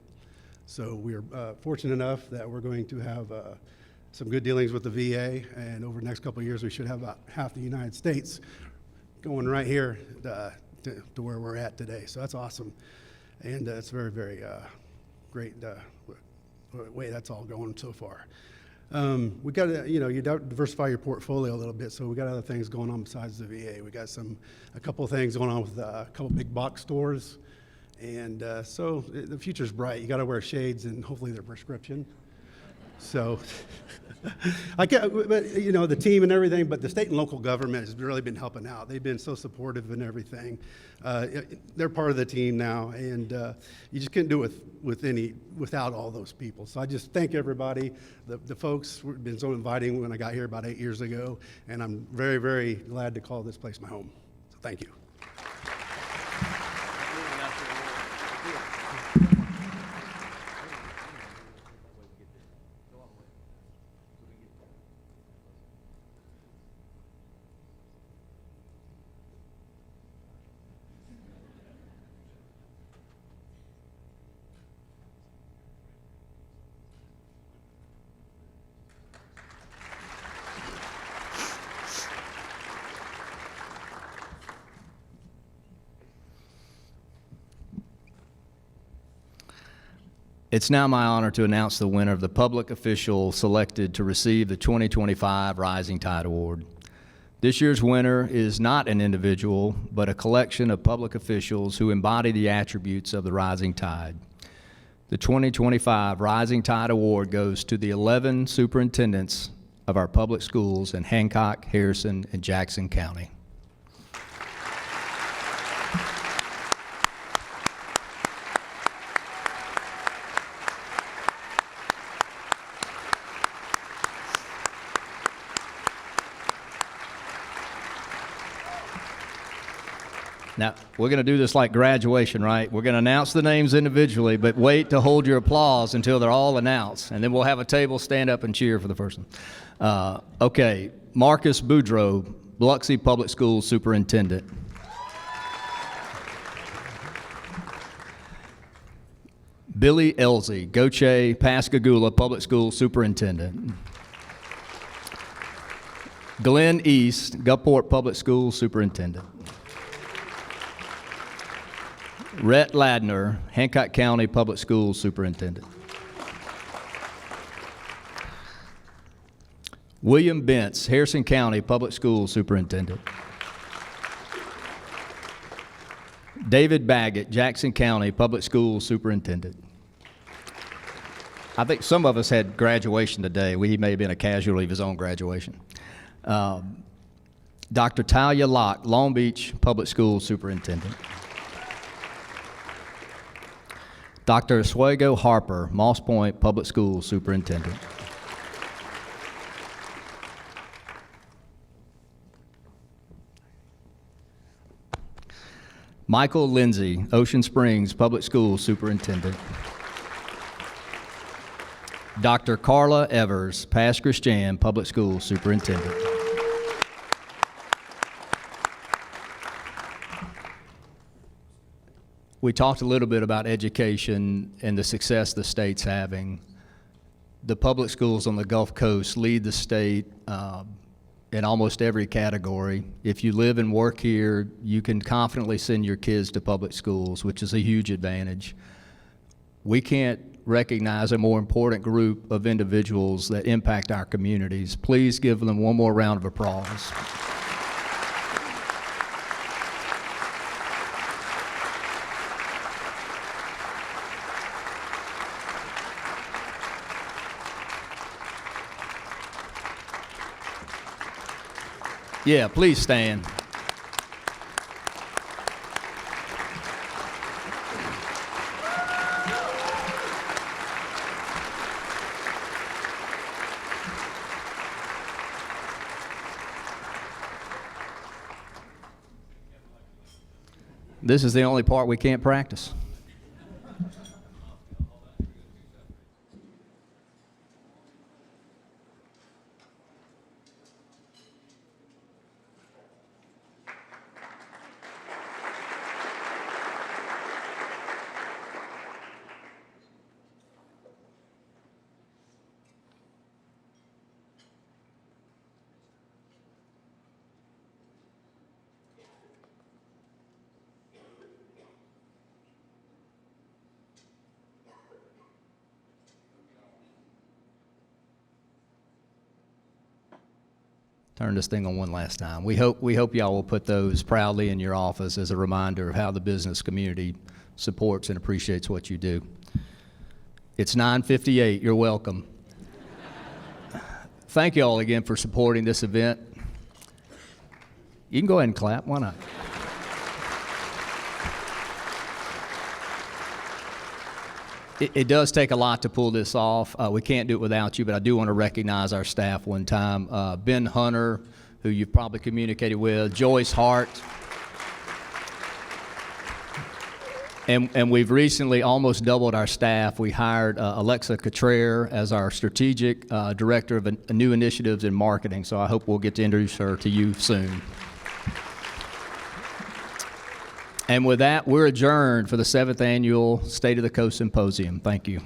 So we're fortunate enough that we're going to have some good dealings with the VA, and over the next couple of years we should have about half the United States going right here to where we're at today. So that's awesome, and it's very, very great way that's all going so far. We got to, you diversify your portfolio a little bit, so we got other things going on besides the VA. We got a couple of things going on with a couple big box stores, and so the future's bright. You got to wear shades, and hopefully they're prescription. So, but the team and everything, but the state and local government has really been helping out. They've been so supportive and everything. They're part of the team now, and you just couldn't do it without all those people. So I just thank everybody. The folks have been so inviting when I got here about 8 years ago, and I'm very, very glad to call this place my home. So thank you. It's now my honor to announce the winner of the public official selected to receive the 2025 Rising Tide Award. This year's winner is not an individual, but a collection of public officials who embody the attributes of the rising tide. The 2025 Rising Tide Award goes to the 11 superintendents of our public schools in Hancock, Harrison, and Jackson County. Now, we're going to do this like graduation, right? We're going to announce the names individually, but wait to hold your applause until they're all announced. And then we'll have a table stand up and cheer for the person. Okay, Marcus Boudreau, Biloxi Public Schools Superintendent. Billy Elsie, Goche, Pascagoula Public Schools Superintendent. Glenn East, Gulfport Public Schools Superintendent. Rhett Ladner, Hancock County Public Schools Superintendent. William Bentz, Harrison County Public Schools Superintendent. David Baggett, Jackson County Public Schools Superintendent. I think some of us had graduation today. He may have been a casualty of his own graduation. Dr. Talia Locke, Long Beach Public Schools Superintendent. Dr. Oswego Harper, Moss Point Public Schools Superintendent. Michael Lindsay, Ocean Springs Public Schools Superintendent. Dr. Carla Evers, Pass Christian Public Schools Superintendent. We talked a little bit about education and the success the state's having. The public schools on the Gulf Coast lead the state in almost every category. If you live and work here, you can confidently send your kids to public schools, which is a huge advantage. We can't recognize a more important group of individuals that impact our communities. Please give them one more round of applause. Yeah, please stand. This is the only part we can't practice. Turn this thing on one last time. We hope y'all will put those proudly in your office as a reminder of how the business community supports and appreciates what you do. It's 9:58. You're welcome. Thank you all again for supporting this event. You can go ahead and clap. Why not? It does take a lot to pull this off. We can't do it without you, but I do want to recognize our staff one time. Ben Hunter, who you've probably communicated with, Joyce Hart. And we've recently almost doubled our staff. We hired Alexa Cottrere as our strategic director of new initiatives in marketing, so I hope we'll get to introduce her to you soon. And with that, we're adjourned for the 7th Annual State of the Coast Symposium. Thank you.